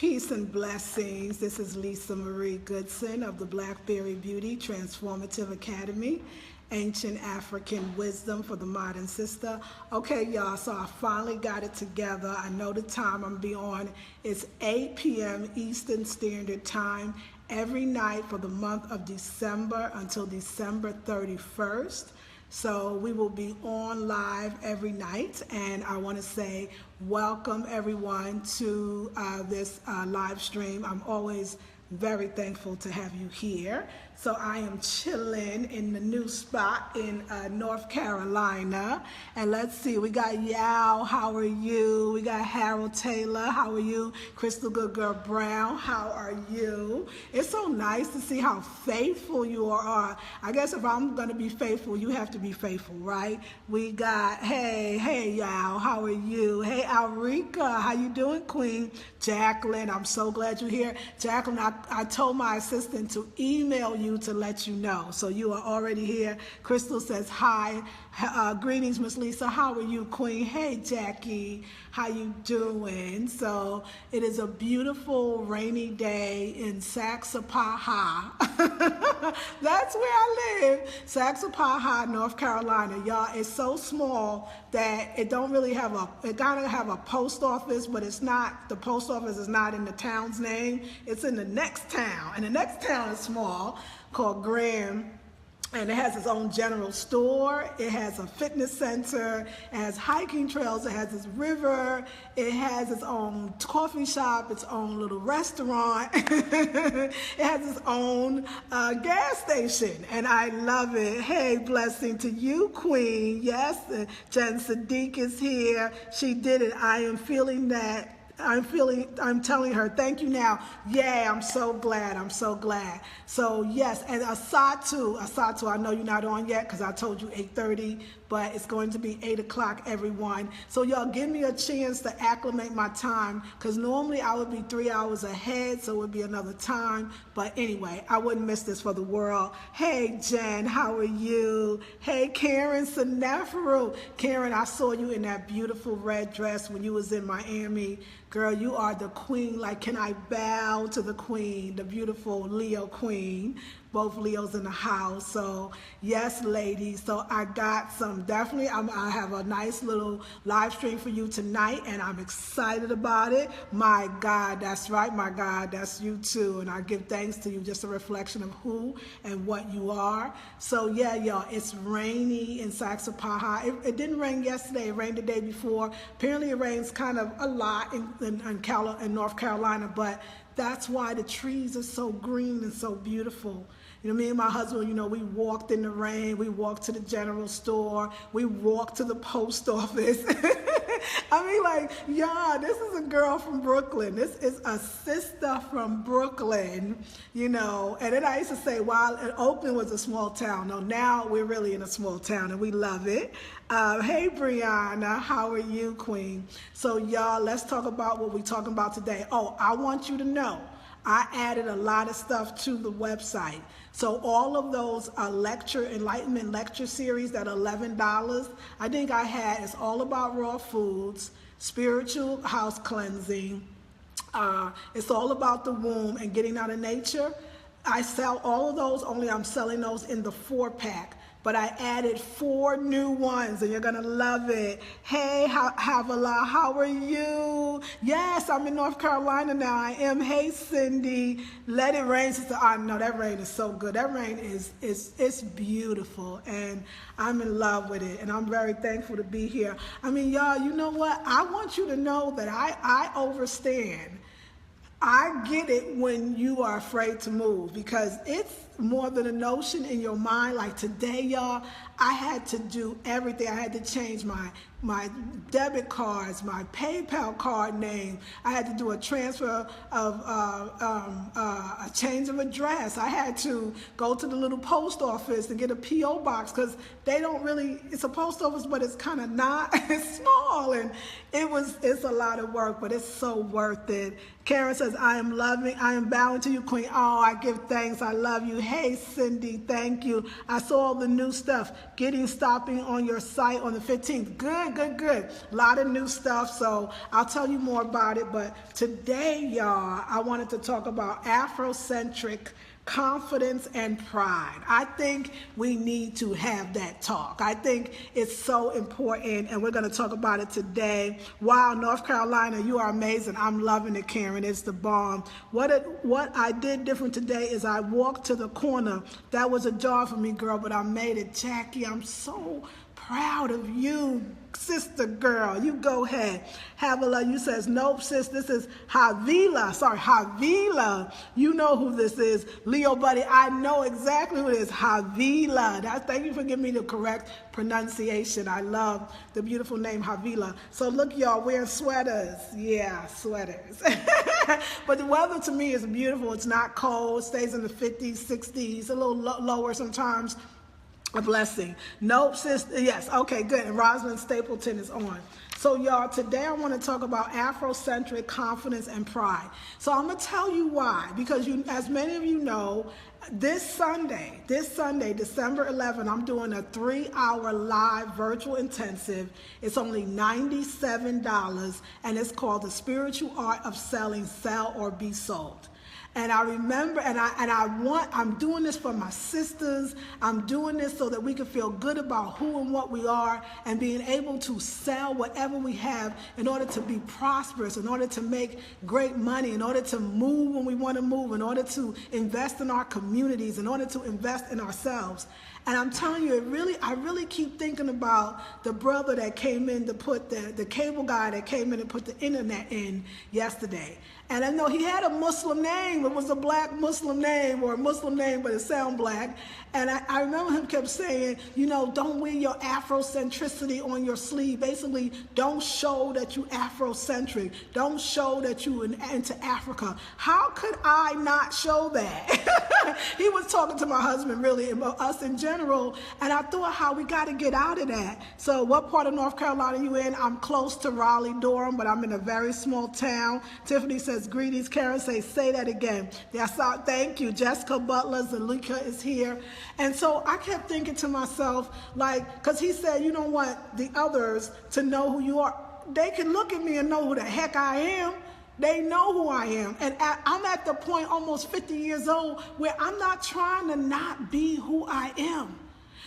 Peace and blessings. This is Lisa Marie Goodson of the Blackberry Beauty Transformative Academy. Ancient African wisdom for the modern sister. Okay, y'all, so I finally got it together. I know the time I'm be on. It's 8 p.m. Eastern Standard Time every night for the month of December until December 31st. So we will be on live every night, and I want to say welcome everyone to this live stream. I'm always very thankful to have you here. So I am chilling in the new spot in North Carolina. And let's see, we got Yao, how are you? We got Harold Taylor, how are you? Crystal Good Girl Brown, how are you? It's so nice to see how faithful you are. I guess if I'm gonna be faithful, you have to be faithful, right? We got, hey Yao, how are you? Hey Alrika, how you doing, Queen? Jacqueline, I'm so glad you're here. Jacqueline, I told my assistant to email you to let you know. So you are already here. Crystal says hi. Greetings, Miss Lisa. How are you, Queen? Hey, Jackie. How you doing? So it is a beautiful rainy day in Saxapaha. That's where I live. Saxapaha, North Carolina. Y'all, it's so small that it don't really have it gotta have a post office, but it's not, the post office is not in the town's name. It's in the next town. And the next town is small, called Graham, and it has its own general store. It has a fitness center, it has hiking trails, it has its river, it has its own coffee shop, its own little restaurant. It has its own gas station, and I love it. Hey, blessing to you, Queen. Yes, Jen Sadiq is here. She did it. I am feeling that. I'm telling her, thank you now. Yeah, I'm so glad. So yes, and Asatu, I know you're not on yet because I told you 8:30, but it's going to be 8 o'clock, everyone. So y'all give me a chance to acclimate my time, because normally I would be 3 hours ahead, so it would be another time. But anyway, I wouldn't miss this for the world. Hey, Jen, how are you? Hey, Karen Seneferu. Karen, I saw you in that beautiful red dress when you was in Miami. Girl, you are the queen. Like, can I bow to the queen, the beautiful Leo queen? Both Leos in the house. So yes, ladies. So I got some, definitely, I have a nice little live stream for you tonight, and I'm excited about it. My God, that's right, my God, that's you too. And I give thanks to you, just a reflection of who and what you are. So yeah, y'all, it's rainy in Saxapaha. It didn't rain yesterday, it rained the day before. Apparently it rains kind of a lot in North Carolina, but that's why the trees are so green and so beautiful. You know, me and my husband, you know, we walked in the rain, we walked to the general store, we walked to the post office. I mean, like, yeah, this is a girl from Brooklyn. This is a sister from Brooklyn, you know. And then I used to say, while Oakland was a small town, no, now we're really in a small town and we love it. Hey, Brianna, how are you, Queen? So, y'all, let's talk about what we're talking about today. Oh, I want you to know, I added a lot of stuff to the website. So all of those Enlightenment lecture series that are $11, I think I had, it's all about raw foods, spiritual house cleansing. It's all about the womb and getting out of nature. I sell all of those, only I'm selling those in the 4-pack. But I added 4 new ones, and you're gonna love it. Hey, Havala, how are you? Yes, I'm in North Carolina now. I am. Hey, Cindy, let it rain, sister. I know that rain is so good. That rain it's beautiful, and I'm in love with it, and I'm very thankful to be here. I mean, y'all, you know what? I want you to know that I understand. I get it when you are afraid to move, because it's more than a notion in your mind. Like today, y'all, I had to do everything. I had to change my debit cards, my PayPal card name. I had to do a transfer of a change of address. I had to go to the little post office and get a P.O. box, because they don't really, it's a post office, but it's kind of not, it's small, and it's a lot of work, but it's so worth it. Karen says, I am bowing to you, Queen. Oh, I give thanks. I love you. Hey, Cindy, thank you. I saw all the new stuff. Stopping on your site on the 15th. Good. A lot of new stuff, so I'll tell you more about it. But today, y'all, I wanted to talk about Afrocentric confidence and pride. I think we need to have that talk. I think it's so important, and we're going to talk about it today. Wow, North Carolina, you are amazing. I'm loving it, Karen. It's the bomb. What I did different today is I walked to the corner. That was a jar for me, girl, but I made it. Jackie, I'm so proud of you, sister girl. You go ahead. Havila, you says, nope, sis, this is Havila. Sorry, Havila. You know who this is. Leo buddy, I know exactly who it is. Havila. Thank you for giving me the correct pronunciation. I love the beautiful name Havila. So look, y'all, wearing sweaters. Yeah, sweaters. But the weather to me is beautiful. It's not cold. It stays in the 50s, 60s, a little lower sometimes. A blessing. Nope, sis. Yes. Okay, good. And Rosalind Stapleton is on. So, y'all, today I want to talk about Afrocentric confidence and pride. So I'm going to tell you why. Because as many of you know, this Sunday, December 11, I'm doing a 3-hour live virtual intensive. It's only $97, and it's called The Spiritual Art of Selling, Sell, or Be Sold. And I remember, I'm doing this for my sisters. I'm doing this so that we can feel good about who and what we are and being able to sell whatever we have in order to be prosperous, in order to make great money, in order to move when we want to move, in order to invest in our communities, in order to invest in ourselves. And I'm telling you, I really keep thinking about the brother that came in to put the cable guy that came in and put the internet in yesterday. And I know he had a Muslim name. It was a black Muslim name or a Muslim name, but it sounded black. And I remember him kept saying, don't wear your Afrocentricity on your sleeve. Basically, don't show that you Afrocentric. Don't show that you into Africa. How could I not show that? He was talking to my husband, really, and us in general. And I thought how we got to get out of that. So what part of North Carolina are you in? I'm close to Raleigh-Durham, but I'm in a very small town. Tiffany says, greetings. Karen says, say that again. Thank you. Jessica Butler, Zalika is here. And so I kept thinking to myself, because he said, you don't want the others to know who you are. They can look at me and know who the heck I am. They know who I am. And I'm at the point almost 50 years old where I'm not trying to not be who I am.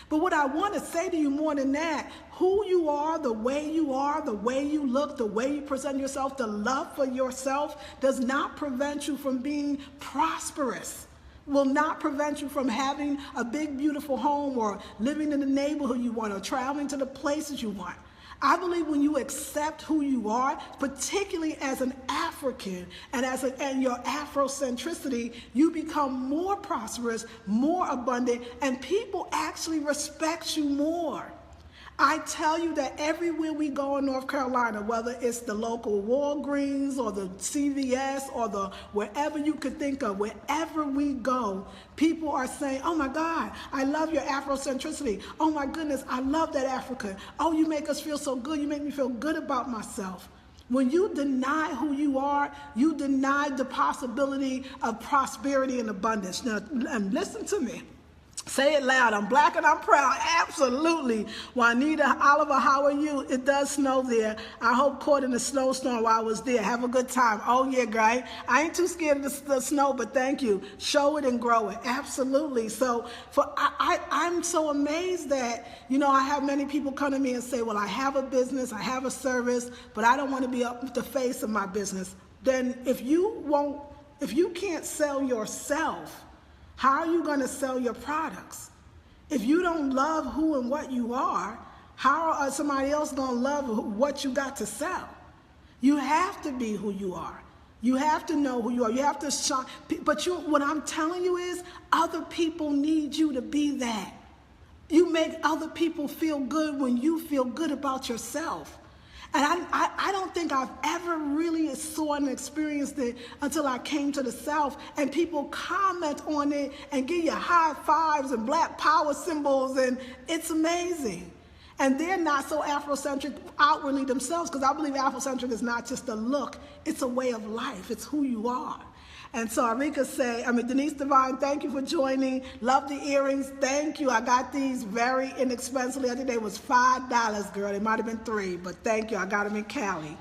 But what I want to say to you more than that, who you are, the way you look, the way you present yourself, the love for yourself does not prevent you from being prosperous. Will not prevent you from having a big, beautiful home or living in the neighborhood you want or traveling to the places you want. I believe when you accept who you are, particularly as an African and your Afrocentricity, you become more prosperous, more abundant, and people actually respect you more. I tell you that everywhere we go in North Carolina, whether it's the local Walgreens or the CVS or wherever you could think of, wherever we go, people are saying, oh my God, I love your Afrocentricity. Oh my goodness, I love that Africa. Oh, you make us feel so good. You make me feel good about myself. When you deny who you are, you deny the possibility of prosperity and abundance. Now, and listen to me. Say it loud. I'm black and I'm proud. Absolutely. Juanita, Oliver, how are you? It does snow there. I hope caught in a snowstorm while I was there. Have a good time. Oh, yeah, right? I ain't too scared of the snow, but thank you. Show it and grow it. Absolutely. So I'm so amazed that, I have many people come to me and say, well, I have a business, I have a service, but I don't want to be up the face of my business. Then if you can't sell yourself, how are you going to sell your products? If you don't love who and what you are, how are somebody else going to love what you got to sell? You have to be who you are. You have to know who you are. You have to shine. But what I'm telling you is other people need you to be that. You make other people feel good when you feel good about yourself. And I don't think I've ever really saw and experienced it until I came to the South, and people comment on it and give you high fives and black power symbols, and it's amazing. And they're not so Afrocentric outwardly themselves, because I believe Afrocentric is not just a look, it's a way of life. It's who you are. And so Denise Divine, thank you for joining. Love the earrings. Thank you. I got these very inexpensively. I think they was $5, girl. They might have been $3, but thank you. I got them in Cali.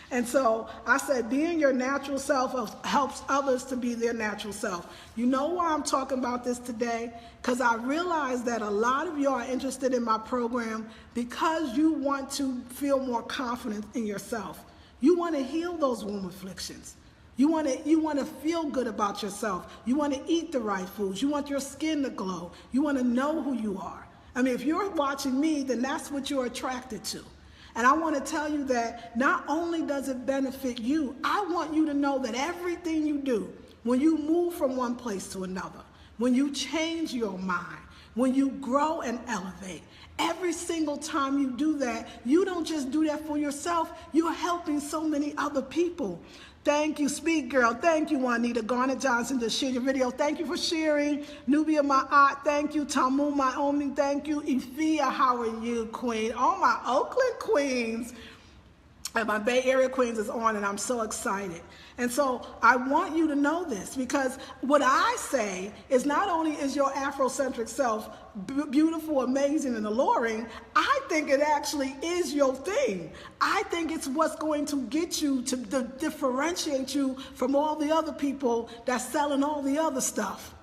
And so I said, being your natural self helps others to be their natural self. You know why I'm talking about this today? Because I realize that a lot of you are interested in my program because you want to feel more confident in yourself. You want to heal those womb afflictions. You want to feel good about yourself. You want to eat the right foods. You want your skin to glow. You want to know who you are. I mean, if you're watching me, then that's what you're attracted to. And I want to tell you that not only does it benefit you, I want you to know that everything you do, when you move from one place to another, when you change your mind, when you grow and elevate, every single time you do that, you don't just do that for yourself, you're helping so many other people. Thank you, Speak Girl. Thank you, Juanita. Garnet Johnson, just shared your video. Thank you for sharing. Nubia, my aunt, thank you. Tamu, my Omni, thank you. Ifia, how are you, Queen? All my Oakland queens and my Bay Area queens is on, and I'm so excited. And so I want you to know this, because what I say is not only is your Afrocentric self beautiful, amazing, and alluring, I think it actually is your thing. I think it's what's going to get you to differentiate you from all the other people that's selling all the other stuff.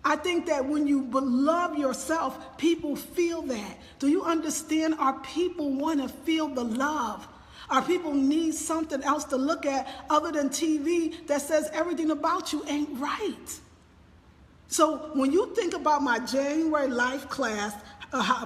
I think that when you love yourself, people feel that. Do you understand? Our people want to feel the love. Our people need something else to look at other than TV that says everything about you ain't right. So when you think about my January life class,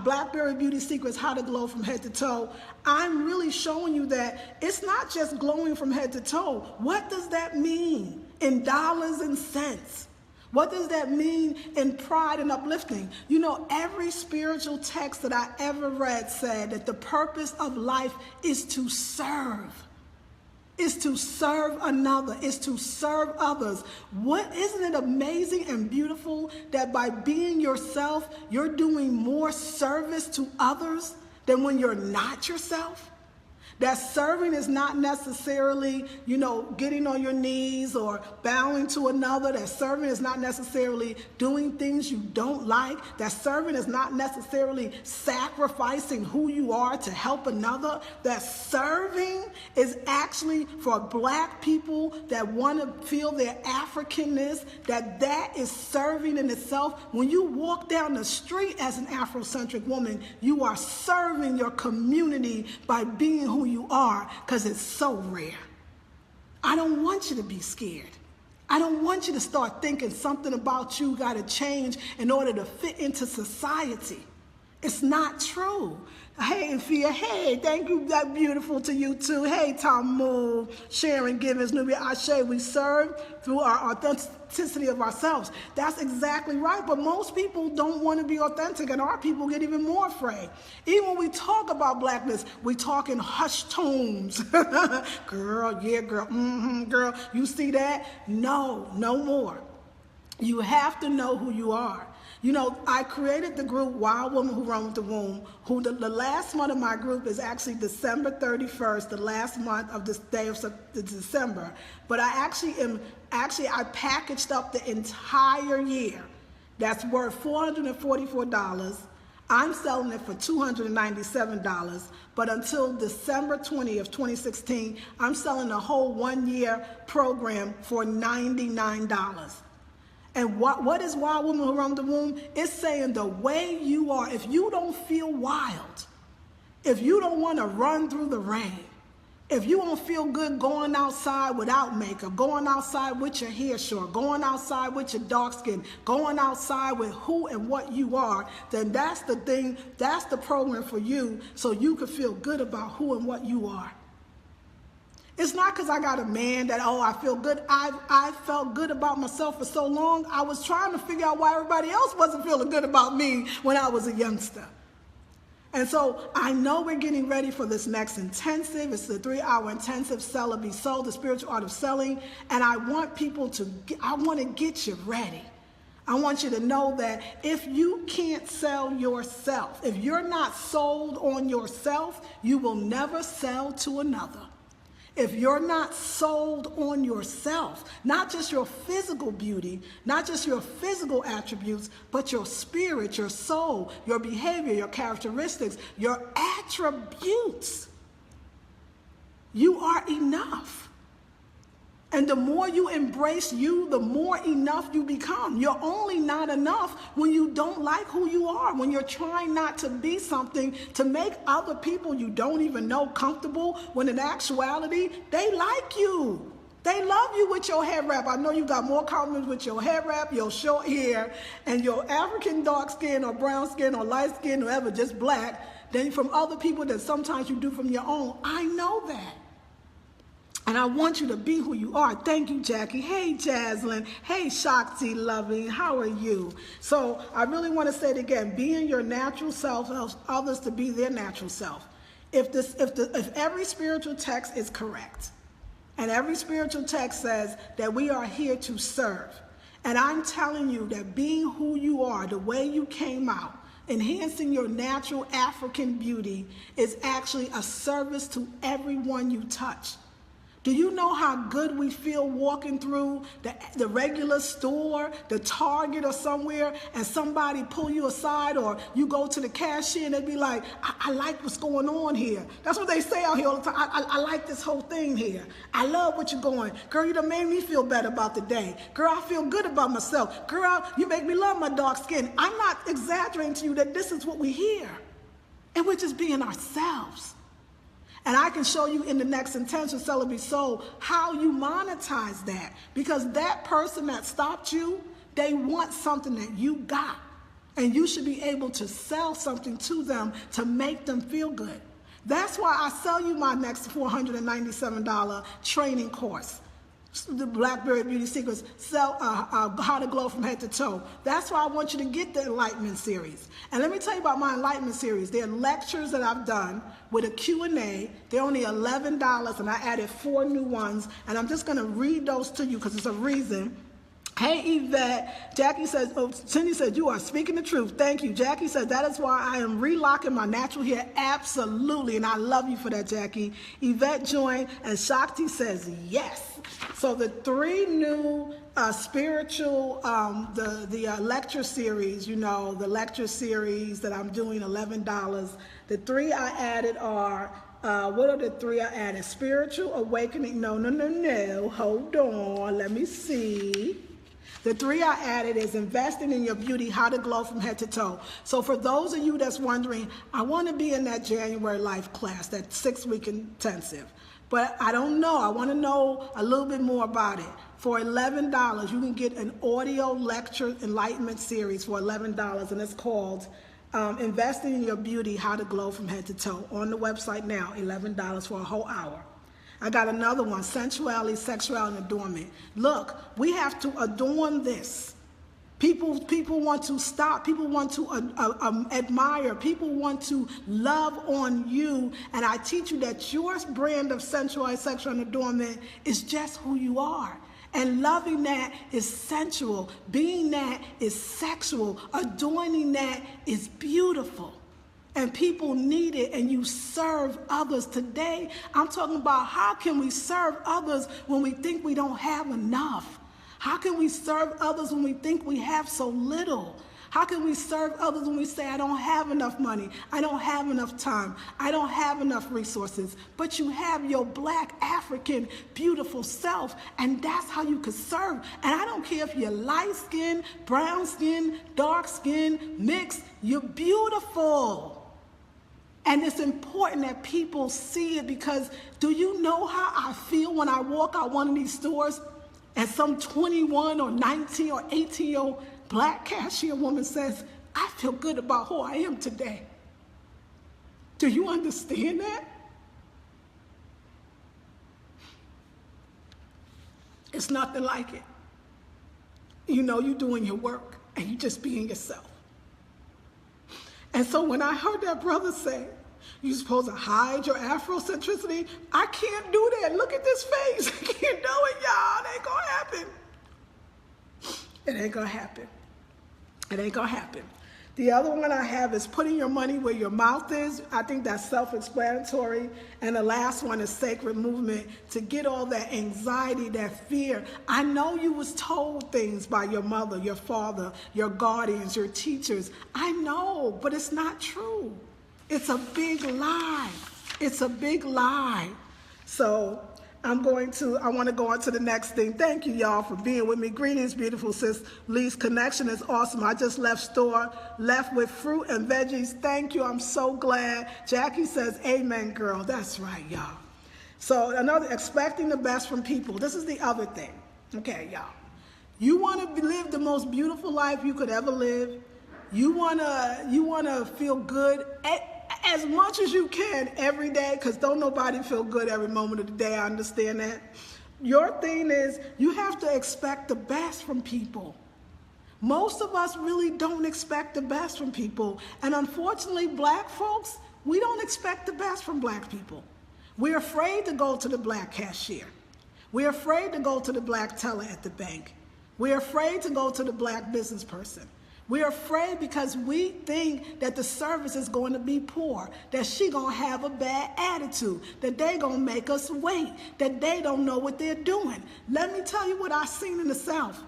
Blackberry Beauty Secrets, How to Glow from Head to Toe, I'm really showing you that it's not just glowing from head to toe. What does that mean in dollars and cents? What does that mean in pride and uplifting? You know, every spiritual text that I ever read said that the purpose of life is to serve. Is to serve another, is to serve others. Isn't it amazing and beautiful that by being yourself, you're doing more service to others than when you're not yourself? That serving is not necessarily, getting on your knees or bowing to another. That serving is not necessarily doing things you don't like. That serving is not necessarily sacrificing who you are to help another. That serving is actually for Black people that want to feel their Africanness, that is serving in itself. When you walk down the street as an Afrocentric woman, you are serving your community by being who you are, because it's so rare. I don't want you to be scared. I don't want you to start thinking something about you got to change in order to fit into society. It's not true. Hey, Fia, hey, thank you, that beautiful to you too. Hey, Tamu, Sharon, Givens, Nubia, Ashe, we serve through our authenticity of ourselves. That's exactly right, but most people don't want to be authentic, and our people get even more afraid. Even when we talk about Blackness, we talk in hushed tones. Girl, yeah, girl, girl, you see that? No more. You have to know who you are. I created the group Wild Woman Who Run With The Womb, the last month of my group is actually December 31st, the last month of this day of December. But I I packaged up the entire year. That's worth $444. I'm selling it for $297, but until December 20th, 2016, I'm selling the whole 1-year program for $99. And what is Wild Woman Who Run the Womb? It's saying the way you are, if you don't feel wild, if you don't want to run through the rain, if you don't feel good going outside without makeup, going outside with your hair short, going outside with your dark skin, going outside with who and what you are, then that's the thing, that's the program for you, so you can feel good about who and what you are. It's not because I got a man that, I feel good. I felt good about myself for so long. I was trying to figure out why everybody else wasn't feeling good about me when I was a youngster. And so I know we're getting ready for this next intensive. It's the 3-hour intensive, Sell or Be Sold, the spiritual art of selling. And I want I want to get you ready. I want you to know that if you can't sell yourself, if you're not sold on yourself, you will never sell to another. If you're not sold on yourself, not just your physical beauty, not just your physical attributes, but your spirit, your soul, your behavior, your characteristics, your attributes, you are enough. And the more you embrace you, the more enough you become. You're only not enough when you don't like who you are, when you're trying not to be something to make other people you don't even know comfortable, when in actuality, they like you. They love you with your hair wrap. I know you got more compliments with your hair wrap, your short hair, and your African dark skin or brown skin or light skin or ever just black than from other people that sometimes you do from your own. I know that. And I want you to be who you are. Thank you, Jackie. Hey, Jaslyn. Hey, Shakti Loving. How are you? So I really want to say it again. Being your natural self helps others to be their natural self. If every spiritual text is correct, and every spiritual text says that we are here to serve, and I'm telling you that being who you are, the way you came out, enhancing your natural African beauty is actually a service to everyone you touch. Do you know how good we feel walking through the regular store, the Target or somewhere, and somebody pull you aside, or you go to the cashier and they be like, I like what's going on here. That's what they say out here all the time. I like this whole thing here. I love what you're going. Girl, you done made me feel better about the day. Girl, I feel good about myself. Girl, you make me love my dark skin. I'm not exaggerating to you that this is what we hear. And we're just being ourselves. And I can show you in the next Intention Seller Be Sold how you monetize that. Because that person that stopped you, they want something that you got. And you should be able to sell something to them to make them feel good. That's why I sell you my next $497 training course. The Blackberry Beauty Secrets, how to glow from head to toe. That's why I want you to get the Enlightenment series. And let me tell you about my Enlightenment series. They're lectures that I've done with a Q&A. They're only $11, and I added 4 new ones. And I'm just going to read those to you because it's a reason. Hey, Yvette. Jackie says, Cindy said, you are speaking the truth. Thank you. Jackie said, that is why I am relocking my natural hair. Absolutely. And I love you for that, Jackie. Yvette joined, and Shakti says, yes. So the 3 new spiritual, the lecture series, the lecture series that I'm doing, $11. The 3 I added are, what are the 3 I added? Spiritual Awakening. No. Hold on. Let me see. The 3 I added is Investing in Your Beauty, How to Glow from Head to Toe. So for those of you that's wondering, I want to be in that January life class, that 6-week intensive. But I don't know. I want to know a little bit more about it. For $11, you can get an audio lecture enlightenment series for $11, and it's called Investing in Your Beauty, How to Glow from Head to Toe. On the website now, $11 for a whole hour. I got another one, Sensuality, Sexuality, and Adornment. Look, we have to adorn this. People want to stop. People want to admire. People want to love on you. And I teach you that your brand of sensuality, sexual, and adornment is just who you are. And loving that is sensual. Being that is sexual. Adorning that is beautiful. And people need it, and you serve others. Today, I'm talking about how can we serve others when we think we don't have enough? How can we serve others when we think we have so little? How can we serve others when we say, I don't have enough money, I don't have enough time, I don't have enough resources, but you have your Black, African, beautiful self, and that's how you can serve. And I don't care if you're light skin, brown skin, dark skin, mixed, you're beautiful. And it's important that people see it, because do you know how I feel when I walk out one of these stores and some 21 or 19 or 18-year-old Black cashier woman says, I feel good about who I am today? Do you understand that? It's nothing like it. You doing your work and you just being yourself. And so when I heard that brother say, you're supposed to hide your Afrocentricity, I can't do that. Look at this face. I can't do it, y'all. It ain't gonna happen. It ain't gonna happen. It ain't gonna happen. The other one I have is putting your money where your mouth is. I think that's self-explanatory. And the last one is sacred movement, to get all that anxiety, that fear. I know you was told things by your mother, your father, your guardians, your teachers. I know, but it's not true. It's a big lie. It's a big lie. So I want to go on to the next thing. Thank you, y'all, for being with me. Greetings, beautiful sis. Lee's connection is awesome. I just left with fruit and veggies. Thank you. I'm so glad. Jackie says, amen, girl. That's right, y'all. So expecting the best from people. This is the other thing. Okay, y'all. You want to live the most beautiful life you could ever live. You want to feel good as much as you can every day, because don't nobody feel good every moment of the day. I understand that. Your thing is you have to expect the best from people. Most of us really don't expect the best from people. And unfortunately, black folks, we don't expect the best from black people. We're afraid to go to the black cashier. We're afraid to go to the black teller at the bank. We're afraid to go to the black business person. We're afraid because we think that the service is going to be poor, that she going to have a bad attitude, that they going to make us wait, that they don't know what they're doing. Let me tell you what I've seen in the South.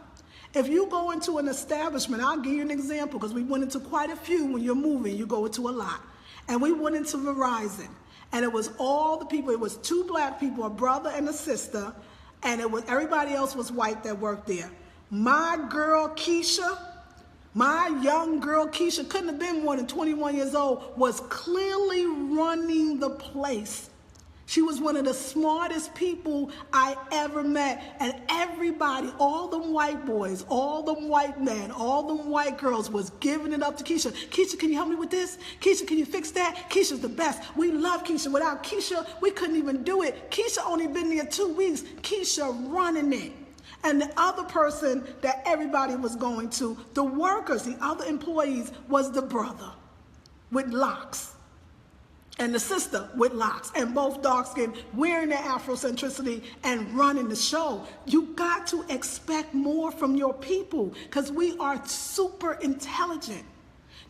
If you go into an establishment, I'll give you an example because we went into quite a few. When you're moving, you go into a lot. And we went into Verizon, and it was all the people. It was 2 black people, a brother and a sister, and everybody else was white that worked there. My girl, Keisha, my young girl, Keisha, couldn't have been more than 21 years old, was clearly running the place. She was one of the smartest people I ever met. And everybody, all them white boys, all them white men, all them white girls was giving it up to Keisha. Keisha, can you help me with this? Keisha, can you fix that? Keisha's the best. We love Keisha. Without Keisha, we couldn't even do it. Keisha only been there 2 weeks. Keisha running it. And the other person that everybody was going to, the workers, the other employees, was the brother with locks and the sister with locks, and both dark-skinned, wearing their Afrocentricity and running the show. You got to expect more from your people because we are super intelligent.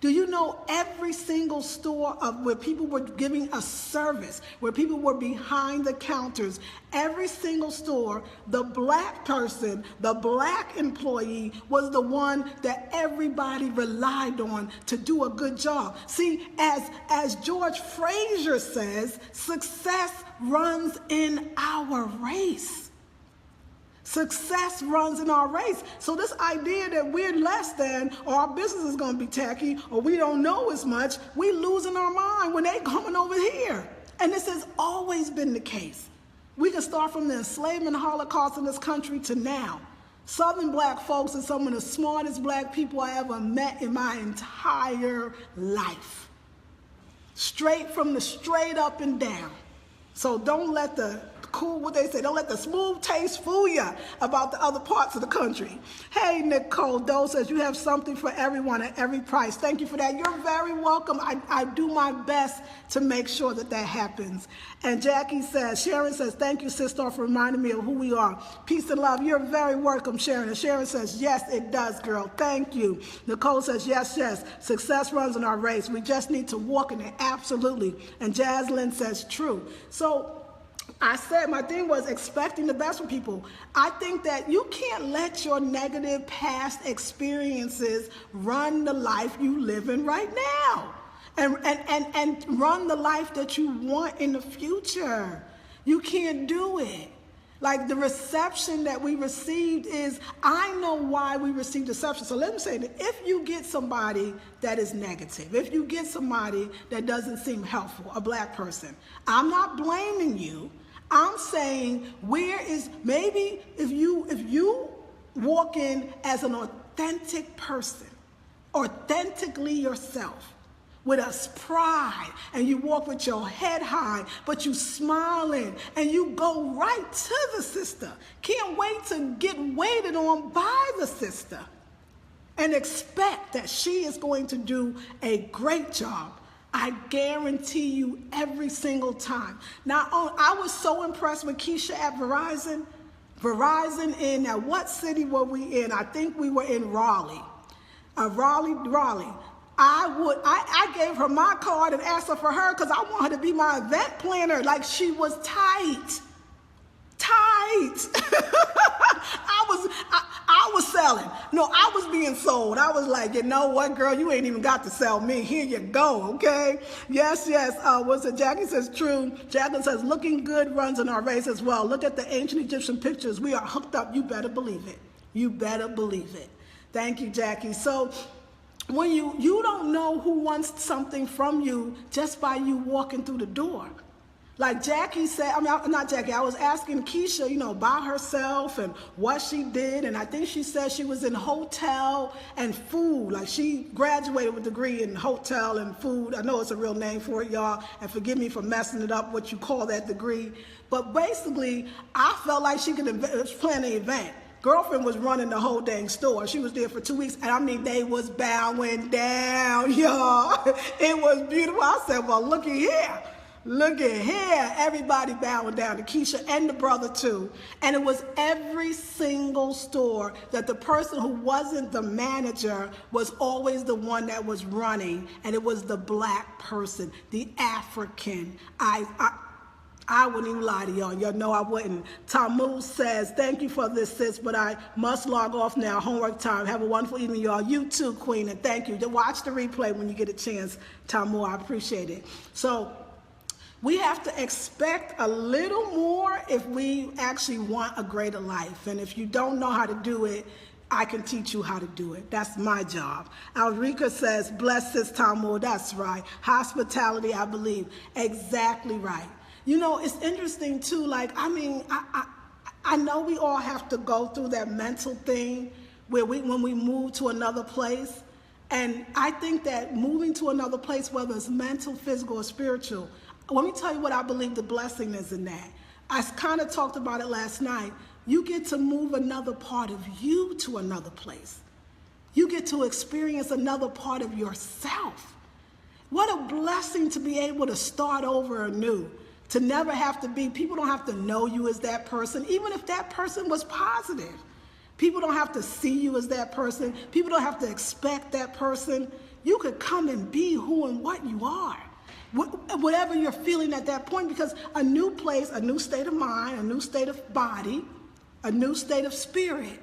Do you know every single store where people were giving a service, where people were behind the counters, every single store, the black person, the black employee was the one that everybody relied on to do a good job. See, as George Fraser says, success runs in our race. Success runs in our race. So this idea that we're less than, or our business is going to be tacky, or we don't know as much, we losing our mind when they coming over here. And this has always been the case. We can start from the enslavement Holocaust in this country to now. Southern black folks are some of the smartest black people I ever met in my entire life. Straight up and down. So don't let don't let the smooth taste fool you about the other parts of the country. Hey, Nicole Doe says you have something for everyone at every price. Thank you for that. You're very welcome. I do my best to make sure that happens. And Jackie says, Sharon says, thank you, sister, for reminding me of who we are. Peace and love. You're very welcome, Sharon. And Sharon says, yes, it does, girl. Thank you. Nicole says, yes, yes. Success runs in our race. We just need to walk in it. Absolutely. And Jaslyn says, true. So I said my thing was expecting the best from people. I think that you can't let your negative past experiences run the life you live in right now, and run the life that you want in the future. You can't do it. Like the reception that we received is, I know why we received reception. So let me say that if you get somebody that is negative, if you get somebody that doesn't seem helpful, a black person, I'm not blaming you. I'm saying maybe if you walk in as an authentic person, authentically yourself, with a pride, and you walk with your head high, but you smiling, and you go right to the sister. Can't wait to get waited on by the sister, and expect that she is going to do a great job. I guarantee you every single time. Now, I was so impressed with Keisha at Verizon. Verizon in, what city were we in? I think we were in Raleigh. Raleigh. I gave her my card and asked her for her because I want her to be my event planner. Like, she was tight. I was selling. No, I was being sold. I was like, you know what, girl, you ain't even got to sell me. Here you go, okay? Yes. What's it? Jackie says, true. Jacqueline says, looking good runs in our race as well. Look at the ancient Egyptian pictures. We are hooked up. You better believe it. You better believe it. Thank you, Jackie. So when you don't know who wants something from you just by you walking through the door. Like Jackie said, not Jackie, I was asking Keisha, about herself and what she did. And I think she said she was in hotel and food. Like, she graduated with a degree in hotel and food. I know it's a real name for it, y'all. And forgive me for messing it up, what you call that degree. But basically, I felt like she could plan an event. Girlfriend was running the whole dang store. She was there for 2 weeks. And they was bowing down, y'all. It was beautiful. I said, well, looky here. Look at here, everybody bowing down to Keisha and the brother too. And it was every single store that the person who wasn't the manager was always the one that was running. And it was the black person, the African. I wouldn't even lie to y'all. Y'all know I wouldn't. Tamu says, thank you for this, sis, but I must log off now. Homework time. Have a wonderful evening, y'all. You too, Queen, and thank you. Watch the replay when you get a chance, Tamu. I appreciate it. So we have to expect a little more if we actually want a greater life. And if you don't know how to do it, I can teach you how to do it. that's my job. Alrika says, bless sis Tamu. That's right. Hospitality, I believe. Exactly right. It's interesting too. Like, I know we all have to go through that mental thing where when we move to another place. And I think that moving to another place, whether it's mental, physical, or spiritual, let me tell you what I believe the blessing is in that. I kind of talked about it last night. You get to move another part of you to another place. You get to experience another part of yourself. What a blessing to be able to start over anew. To never have to be, people don't have to know you as that person, even if that person was positive. People don't have to see you as that person. People don't have to expect that person. You could come and be who and what you are. Whatever you're feeling at that point, because a new place, a new state of mind, a new state of body, a new state of spirit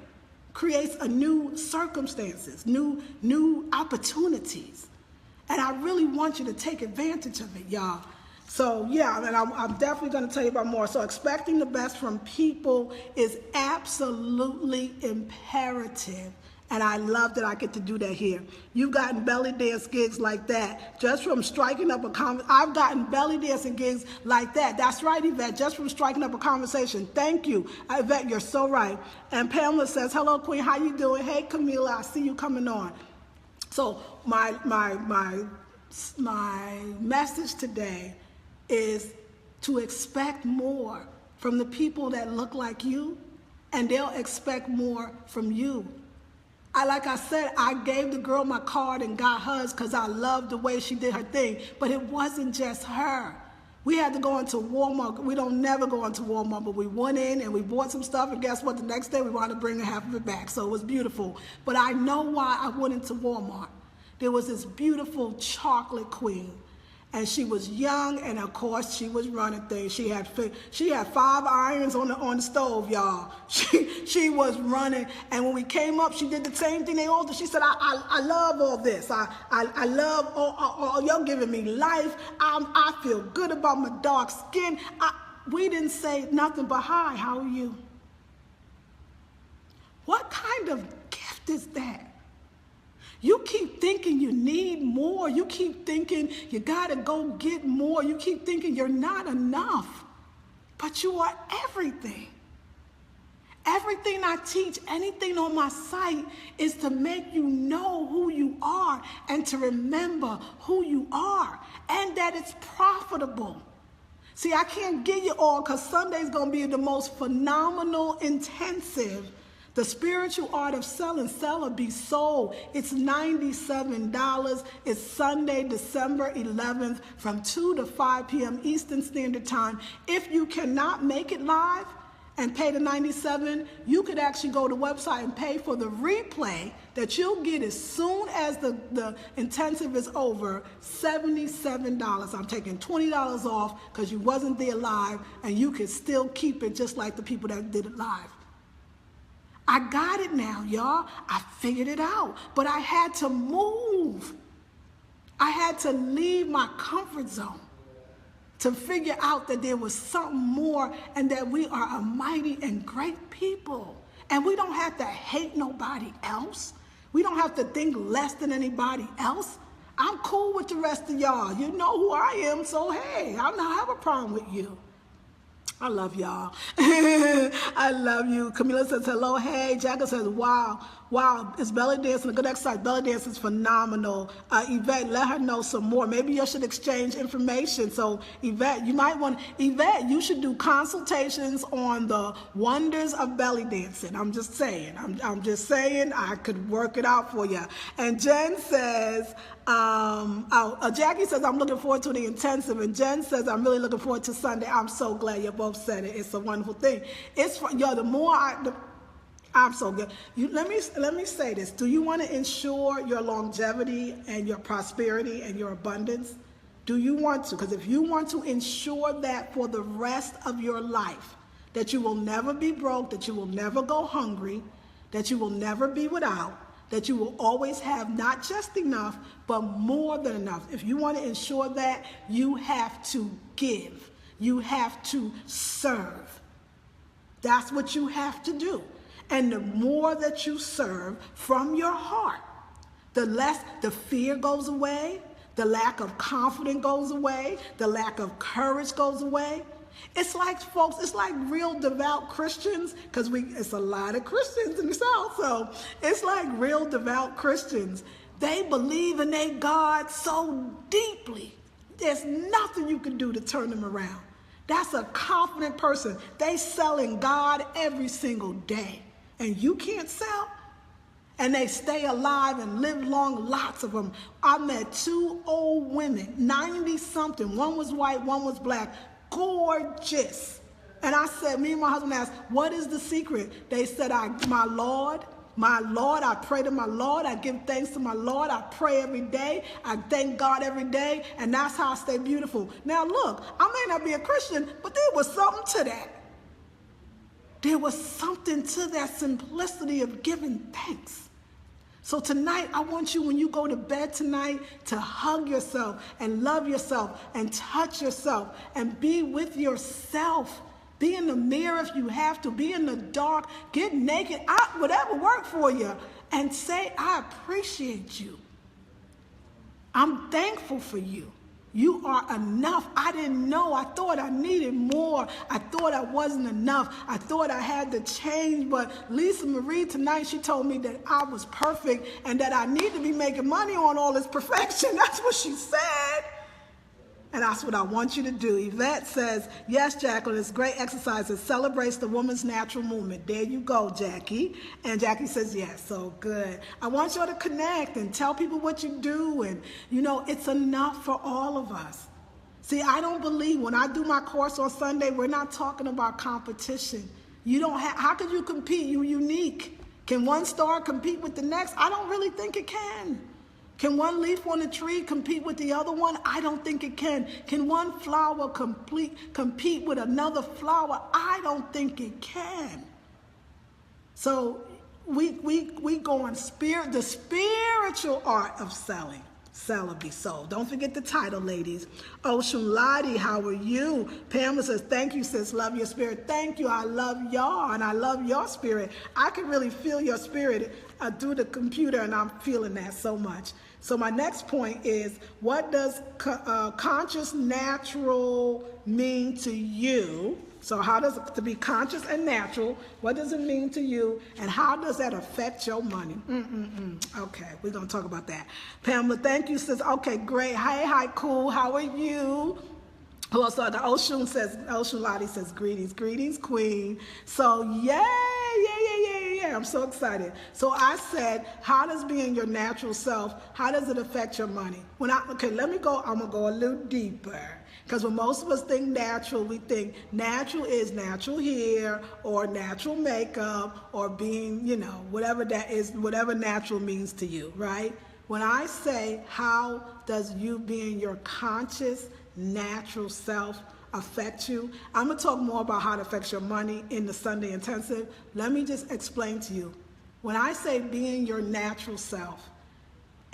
creates a new circumstances, new opportunities. And I really want you to take advantage of it, y'all. So yeah, and I'm definitely going to tell you about more. So expecting the best from people is absolutely imperative. And I love that I get to do that here. You've gotten belly dance gigs like that just from striking up a conversation. I've gotten belly dancing gigs like that. That's right, Yvette, just from striking up a conversation. Thank you, Yvette, you're so right. And Pamela says, hello, Queen, how you doing? Hey, Camila, I see you coming on. So my message today is to expect more from the people that look like you, and they'll expect more from you. Like I said, I gave the girl my card and got hers because I loved the way she did her thing. But it wasn't just her. We had to go into Walmart. We don't never go into Walmart, but we went in and we bought some stuff. And guess what? The next day we wanted to bring half of it back. So it was beautiful. But I know why I went into Walmart. There was this beautiful chocolate queen. And she was young, and of course she was running things. She had 5 irons on the stove, y'all. She was running, and when we came up, she did the same thing they all did. She said, "I love all this. I love all y'all giving me life. I feel good about my dark skin." We didn't say nothing but hi. How are you? What kind of gift is that? You keep thinking you need more. You keep thinking you gotta go get more. You keep thinking you're not enough, but you are everything. Everything I teach, anything on my site is to make you know who you are and to remember who you are and that it's profitable. See, I can't give you all because Sunday's gonna be the most phenomenal intensive. The spiritual art of selling, sell or be sold. It's $97. It's Sunday, December 11th from 2 to 5 p.m. Eastern Standard Time. If you cannot make it live, and pay the $97, you could actually go to the website and pay for the replay that you'll get as soon as the intensive is over, $77. I'm taking $20 off because you wasn't there live, and you can still keep it just like the people that did it live. I got it now, y'all. I figured it out, but I had to move. I had to leave my comfort zone to figure out that there was something more and that we are a mighty and great people. And we don't have to hate nobody else. We don't have to think less than anybody else. I'm cool with the rest of y'all. You know who I am, so hey, I don't have a problem with you. I love y'all. I love you. Camila says hello. Hey. Jacka says, wow. Is belly dancing a good exercise? Belly dance is phenomenal. Yvette, let her know some more. Maybe you should exchange information. So Yvette, you should do consultations on the wonders of belly dancing. I'm just saying. I'm just saying I could work it out for you. And Jen says, Jackie says, I'm looking forward to the intensive. And Jen says, I'm really looking forward to Sunday. I'm so glad you both said it. It's a wonderful thing. I'm so good. Let me say this. Do you want to ensure your longevity and your prosperity and your abundance? Do you want to? Because if you want to ensure that for the rest of your life, that you will never be broke, that you will never go hungry, that you will never be without, that you will always have not just enough, but more than enough. If you want to ensure that, you have to give. You have to serve. That's what you have to do. And the more that you serve from your heart, the less the fear goes away, the lack of confidence goes away, the lack of courage goes away. It's like, folks, it's like real devout Christians, because it's a lot of Christians in the South, so it's like real devout Christians. They believe in their God so deeply. There's nothing you can do to turn them around. That's a confident person. They selling God every single day. And you can't sell. And they stay alive and live long, lots of them. I met two old women, 90-something. One was white, one was black. Gorgeous. And I said, me and my husband asked, what is the secret? They said, my Lord, I pray to my Lord. I give thanks to my Lord. I pray every day. I thank God every day. And that's how I stay beautiful. Now look, I may not be a Christian, but there was something to that. There was something to that simplicity of giving thanks. So tonight, I want you, when you go to bed tonight, to hug yourself and love yourself and touch yourself and be with yourself. Be in the mirror if you have to. Be in the dark. Get naked. Whatever works for you. And say, I appreciate you. I'm thankful for you. You are enough. I didn't know. I thought I needed more. I thought I wasn't enough. I thought I had to change. But Lisa Marie tonight, she told me that I was perfect and that I need to be making money on all this perfection. That's what she said. And that's what I want you to do. Yvette says, yes, Jacqueline, it's great exercise. It celebrates the woman's natural movement. There you go, Jackie. And Jackie says, yes, so good. I want you all to connect and tell people what you do. And, it's enough for all of us. See, I don't believe when I do my course on Sunday, we're not talking about competition. How could you compete? You're unique. Can one star compete with the next? I don't really think it can. Can one leaf on a tree compete with the other one? I don't think it can. Can one flower compete with another flower? I don't think it can. So we go on the spiritual art of selling. Sell or be sold. Don't forget the title, ladies. Ocean Lottie, how are you? Pamela says, thank you, sis. Love your spirit. Thank you. I love y'all, and I love your spirit. I can really feel your spirit through the computer, and I'm feeling that so much. So my next point is, what does conscious natural mean to you? So how does it, to be conscious and natural, what does it mean to you, and how does that affect your money? Okay, we're going to talk about that. Pamela, thank you, sis. Okay, great. Hi, cool. How are you? Also, the Ocean Lottie says, greetings, queen. So, yay. I'm so excited. So I said, how does being your natural self, how does it affect your money? I'm going to go a little deeper. Because when most of us think natural, we think natural is natural hair or natural makeup or being, you know, whatever that is, whatever natural means to you, right? When I say, how does you being your conscious, natural self affect you? I'm going to talk more about how it affects your money in the Sunday Intensive. Let me just explain to you. When I say being your natural self,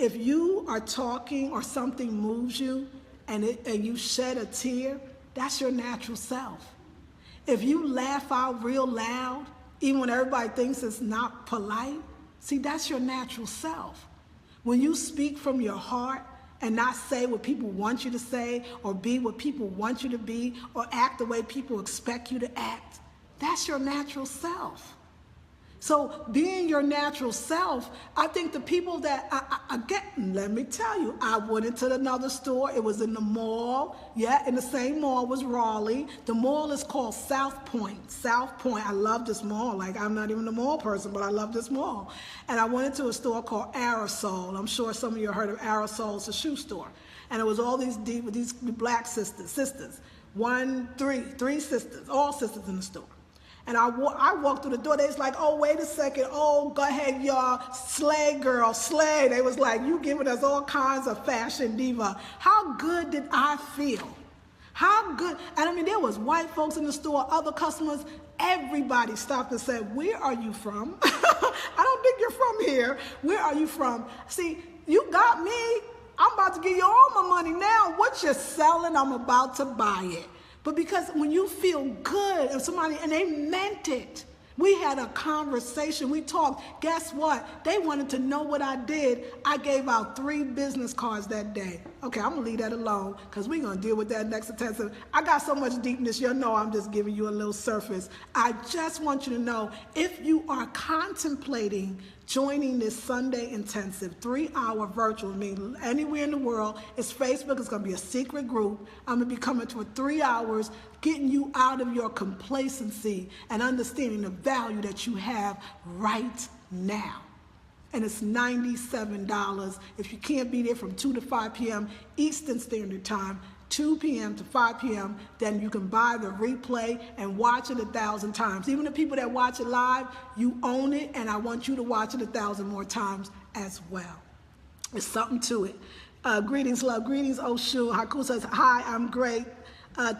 if you are talking or something moves you and you shed a tear, that's your natural self. If you laugh out real loud, even when everybody thinks it's not polite, see, that's your natural self. When you speak from your heart and not say what people want you to say or be what people want you to be or act the way people expect you to act, that's your natural self. So being your natural self, I think the people that I get, let me tell you, I went into another store. It was in the mall. Yeah, in the same mall was Raleigh. The mall is called South Point. South Point. I love this mall. Like, I'm not even a mall person, but I love this mall. And I went into a store called Aerosol. I'm sure some of you heard of Aerosol. It's a shoe store. And it was all these black sisters. Three sisters, all sisters in the store. And I walked through the door. They was like, oh, wait a second. Oh, go ahead, y'all. Slay, girl, slay. They was like, you giving us all kinds of fashion diva. How good did I feel? How good? And I mean, there was white folks in the store, other customers. Everybody stopped and said, where are you from? I don't think you're from here. Where are you from? See, you got me. I'm about to give you all my money now. What you're selling, I'm about to buy it. But because when you feel good of somebody, and they meant it, we had a conversation, we talked, guess what? They wanted to know what I did. I gave out 3 business cards that day. Okay, I'm gonna leave that alone because we're gonna deal with that next intensive. I got so much deepness, you'll know I'm just giving you a little surface. I just want you to know, if you are contemplating joining this Sunday Intensive 3-hour virtual meeting anywhere in the world, it's Facebook, it's gonna be a secret group. I'm gonna be coming to it 3 hours, getting you out of your complacency and understanding the value that you have right now. And it's $97. If you can't be there from 2 to 5 p.m. Eastern Standard Time, 2 p.m. to 5 p.m., then you can buy the replay and watch it 1,000 times. Even the people that watch it live, you own it, and I want you to watch it 1,000 more times as well. There's something to it. Greetings, love. Greetings, Oshun. Haku says, hi, I'm great.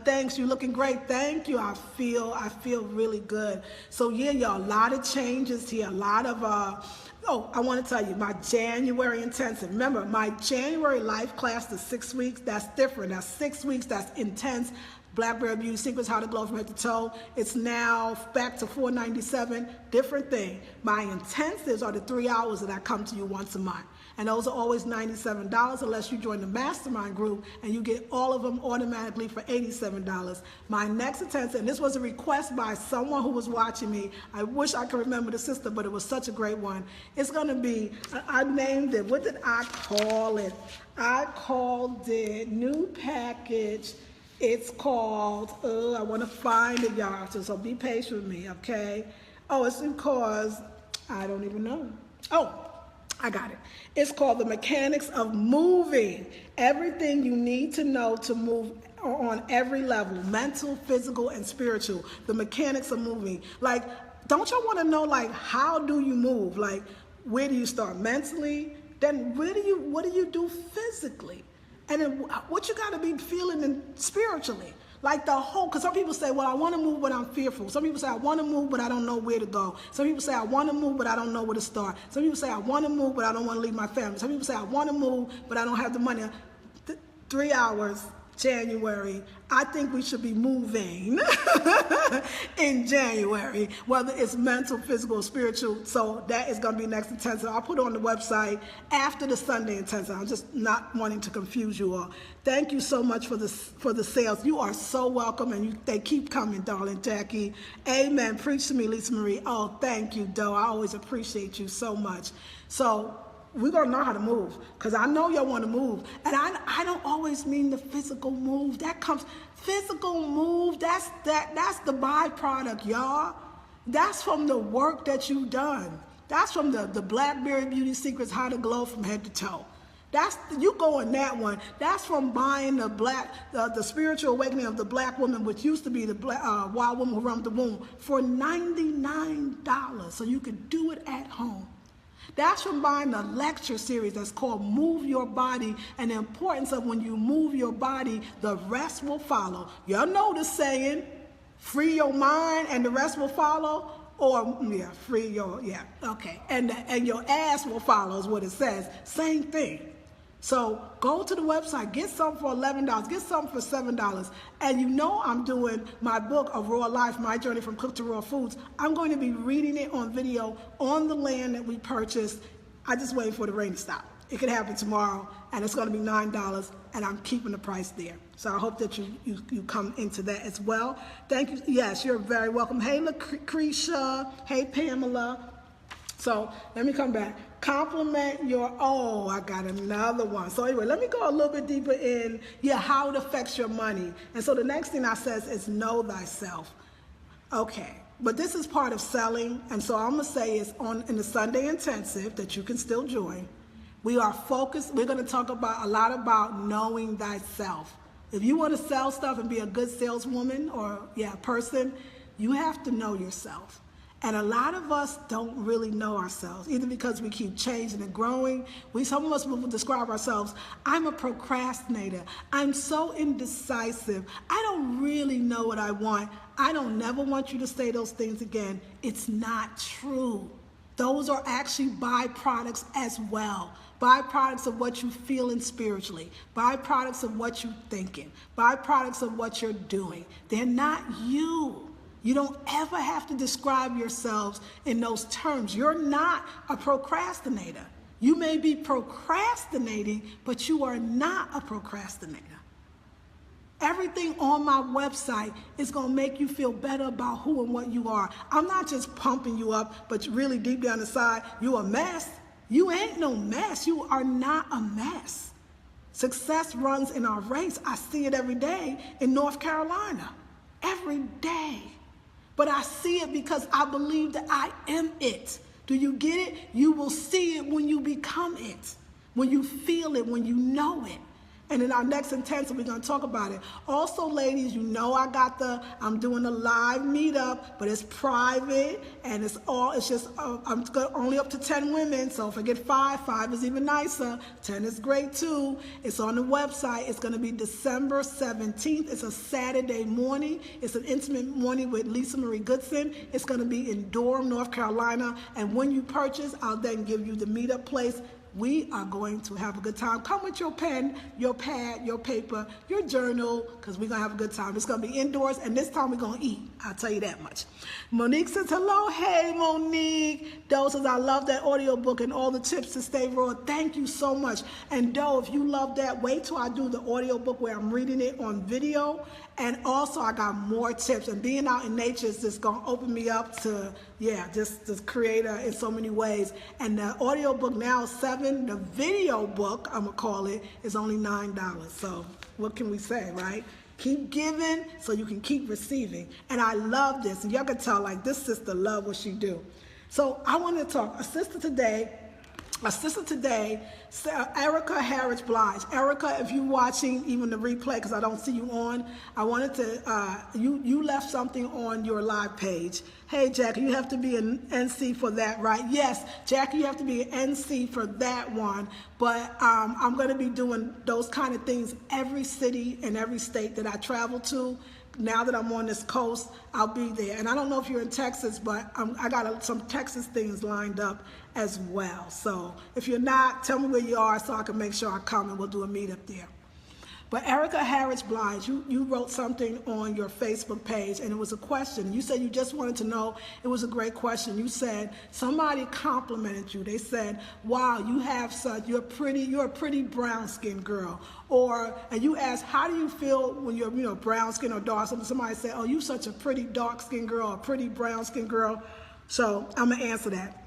Thanks, you're looking great. Thank you. I feel really good. So yeah, y'all, a lot of changes here. A lot of, I want to tell you, my January intensive. Remember, my January life class, the 6 weeks, that's different. That's 6 weeks, that's intense. Blackberry Beauty Secrets, How to Glow from Head to Toe. It's now back to $497, different thing. My intensives are the 3 hours that I come to you once a month. And those are always $97 unless you join the mastermind group, and you get all of them automatically for $87. My next intensive, and this was a request by someone who was watching me. I wish I could remember the sister, but it was such a great one. It's gonna be, I named it, what did I call it? I called it new package. It's called, I wanna find it, y'all, so be patient with me, okay? Oh, it's because, I don't even know. Oh, I got it. It's called The Mechanics of Moving. Everything you need to know to move on every level, mental, physical, and spiritual. The mechanics of moving. Like, don't y'all want to know, like, how do you move? Like, where do you start mentally? Then what do you do physically? And then what you got to be feeling spiritually. Like the whole, because some people say, well, I want to move, but I'm fearful. Some people say, I want to move, but I don't know where to go. Some people say, I want to move, but I don't know where to start. Some people say, I want to move, but I don't want to leave my family. Some people say, I want to move, but I don't have the money. 3 hours, January. I think we should be moving in January, whether it's mental, physical, spiritual. So that is going to be next intensive. I'll put it on the website after the Sunday intensive. I'm just not wanting to confuse you all. Thank you so much for the sales. You are so welcome, and they keep coming, darling Jackie. Amen. Preach to me, Lisa Marie. Oh, thank you, Doe. I always appreciate you so much. So we're going to know how to move, because I know y'all want to move. And I don't always mean the physical move. That comes, physical move, that's the byproduct, y'all. That's from the work that you've done. That's from the Blackberry Beauty Secrets, How to Glow from Head to Toe. You go in that one. That's from buying the spiritual awakening of the black woman, which used to be the wild woman who roamed the womb, for $99. So you could do it at home. That's from buying the lecture series that's called Move Your Body, and the importance of when you move your body, the rest will follow. Y'all know the saying, free your mind and the rest will follow. Or, okay. And your ass will follow is what it says. Same thing. So go to the website, get something for $11, get something for $7. And you know I'm doing my book, A Raw Life, My Journey from Cooked to Raw Foods. I'm going to be reading it on video on the land that we purchased. I just waiting for the rain to stop. It could happen tomorrow, and it's going to be $9, and I'm keeping the price there. So I hope that you come into that as well. Thank you. Yes, you're very welcome. Hey, Lucretia. Hey, Pamela. So let me come back. Compliment your, I got another one. So anyway, let me go a little bit deeper in, how it affects your money. And so the next thing I says is know thyself. Okay, but this is part of selling. And so I'm going to say it's in the Sunday intensive that you can still join. We are focused. We're going to talk a lot about knowing thyself. If you want to sell stuff and be a good saleswoman or person, you have to know yourself. And a lot of us don't really know ourselves, either because we keep changing and growing. Some of us will describe ourselves, I'm a procrastinator. I'm so indecisive. I don't really know what I want. I don't never want you to say those things again. It's not true. Those are actually byproducts as well. Byproducts of what you're feeling spiritually. Byproducts of what you're thinking. Byproducts of what you're doing. They're not you. You don't ever have to describe yourselves in those terms. You're not a procrastinator. You may be procrastinating, but you are not a procrastinator. Everything on my website is going to make you feel better about who and what you are. I'm not just pumping you up, but really deep down inside, you a mess. You ain't no mess. You are not a mess. Success runs in our race. I see it every day in North Carolina. Every day. But I see it because I believe that I am it. Do you get it? You will see it when you become it, when you feel it, when you know it. And in our next intensive, we're going to talk about it. Also, ladies, you know I'm doing a live meetup, but it's private, and I'm only up to 10 women, so if I get 5 is even nicer. 10 is great too. It's on the website. It's going to be December 17th. It's a Saturday morning. It's an intimate morning with Lisa Marie Goodson. It's going to be in Durham, North Carolina, and when you purchase, I'll then give you the meetup place. We are going to have a good time. Come with your pen, your pad, your paper, your journal, because we're going to have a good time. It's going to be indoors, and this time we're going to eat. I'll tell you that much. Monique says, hello. Hey, Monique. Doe says, I love that audiobook and all the tips to stay raw. Thank you so much. And Doe, if you love that, wait till I do the audiobook where I'm reading it on video. And also, I got more tips. And being out in nature is just going to open me up to, just creator in so many ways. And the audiobook now is $7. The video book, I'm going to call it, is only $9. So what can we say, right? Keep giving so you can keep receiving. And I love this. And y'all can tell, this sister love what she do. So I want to talk. A sister today, Erica Harris Blige. Erica, if you're watching even the replay, because I don't see you on, I wanted to, you left something on your live page. Hey, Jackie, you have to be an NC for that, right? Yes, Jackie, you have to be an NC for that one. But I'm going to be doing those kind of things every city and every state that I travel to. Now that I'm on this coast, I'll be there. And I don't know if you're in Texas, but I got some Texas things lined up as well. So if you're not, tell me where you are so I can make sure I come and we'll do a meetup there. But Erica Harris Blige, you wrote something on your Facebook page, and it was a question. You said you just wanted to know. It was a great question. You said somebody complimented you. They said, wow, you're a pretty brown-skinned girl. And you asked, how do you feel when you're brown skin or dark? Somebody said, oh, you such a pretty dark-skinned girl, a pretty brown-skinned girl. So I'm going to answer that.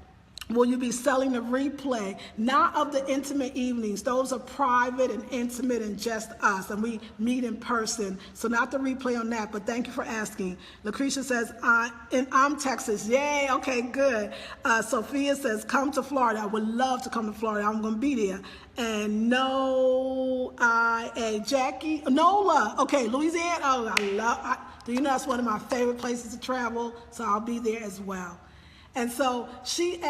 will you be selling the replay, not of the intimate evenings. Those are private and intimate and just us, and we meet in person. So not the replay on that, but thank you for asking. Lucretia says, I'm Texas. Yay, okay, good. Sophia says, come to Florida. I would love to come to Florida. I'm going to be there. And Jackie, Nola. Okay, Louisiana. Oh, do you know that's one of my favorite places to travel? So I'll be there as well. And so she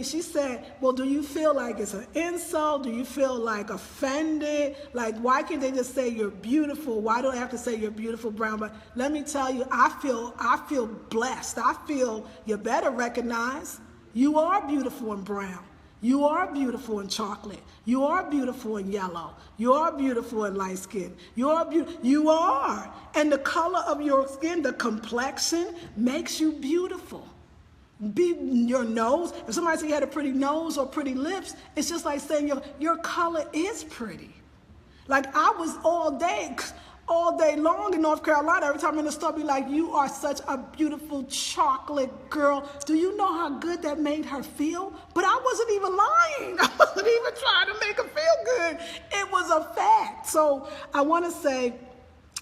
she said, well, do you feel like it's an insult? Do you feel like offended? Like, why can't they just say you're beautiful? Why do I have to say you're beautiful, brown? But let me tell you, I feel blessed. I feel you better recognize you are beautiful in brown. You are beautiful in chocolate. You are beautiful in yellow. You are beautiful in light skin. You are. And the color of your skin, the complexion, makes you beautiful. Your nose, if somebody said you had a pretty nose or pretty lips, it's just like saying your color is pretty. Like I was all day long in North Carolina, every time I'm in the store, be like, you are such a beautiful chocolate girl. Do you know how good that made her feel? But I wasn't even lying. I wasn't even trying to make her feel good. It was a fact. So I want to say,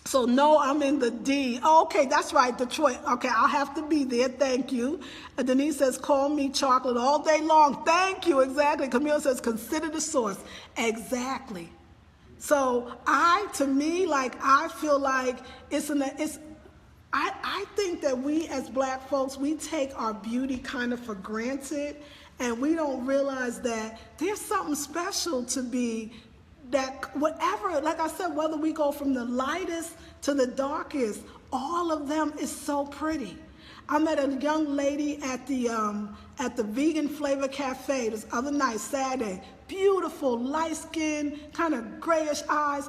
so no, I'm in the D. Oh, okay, that's right, Detroit. Okay, I'll have to be there. Thank you. Denise says, call me chocolate all day long. Thank you, exactly. Camille says, consider the source. Exactly. So I feel like I think that we as Black folks, we take our beauty kind of for granted, and we don't realize that there's something special to be that whatever, like I said, whether we go from the lightest to the darkest, all of them is so pretty. I met a young lady at the Vegan Flavor Cafe this other night, Saturday. Beautiful, light skin, kind of grayish eyes.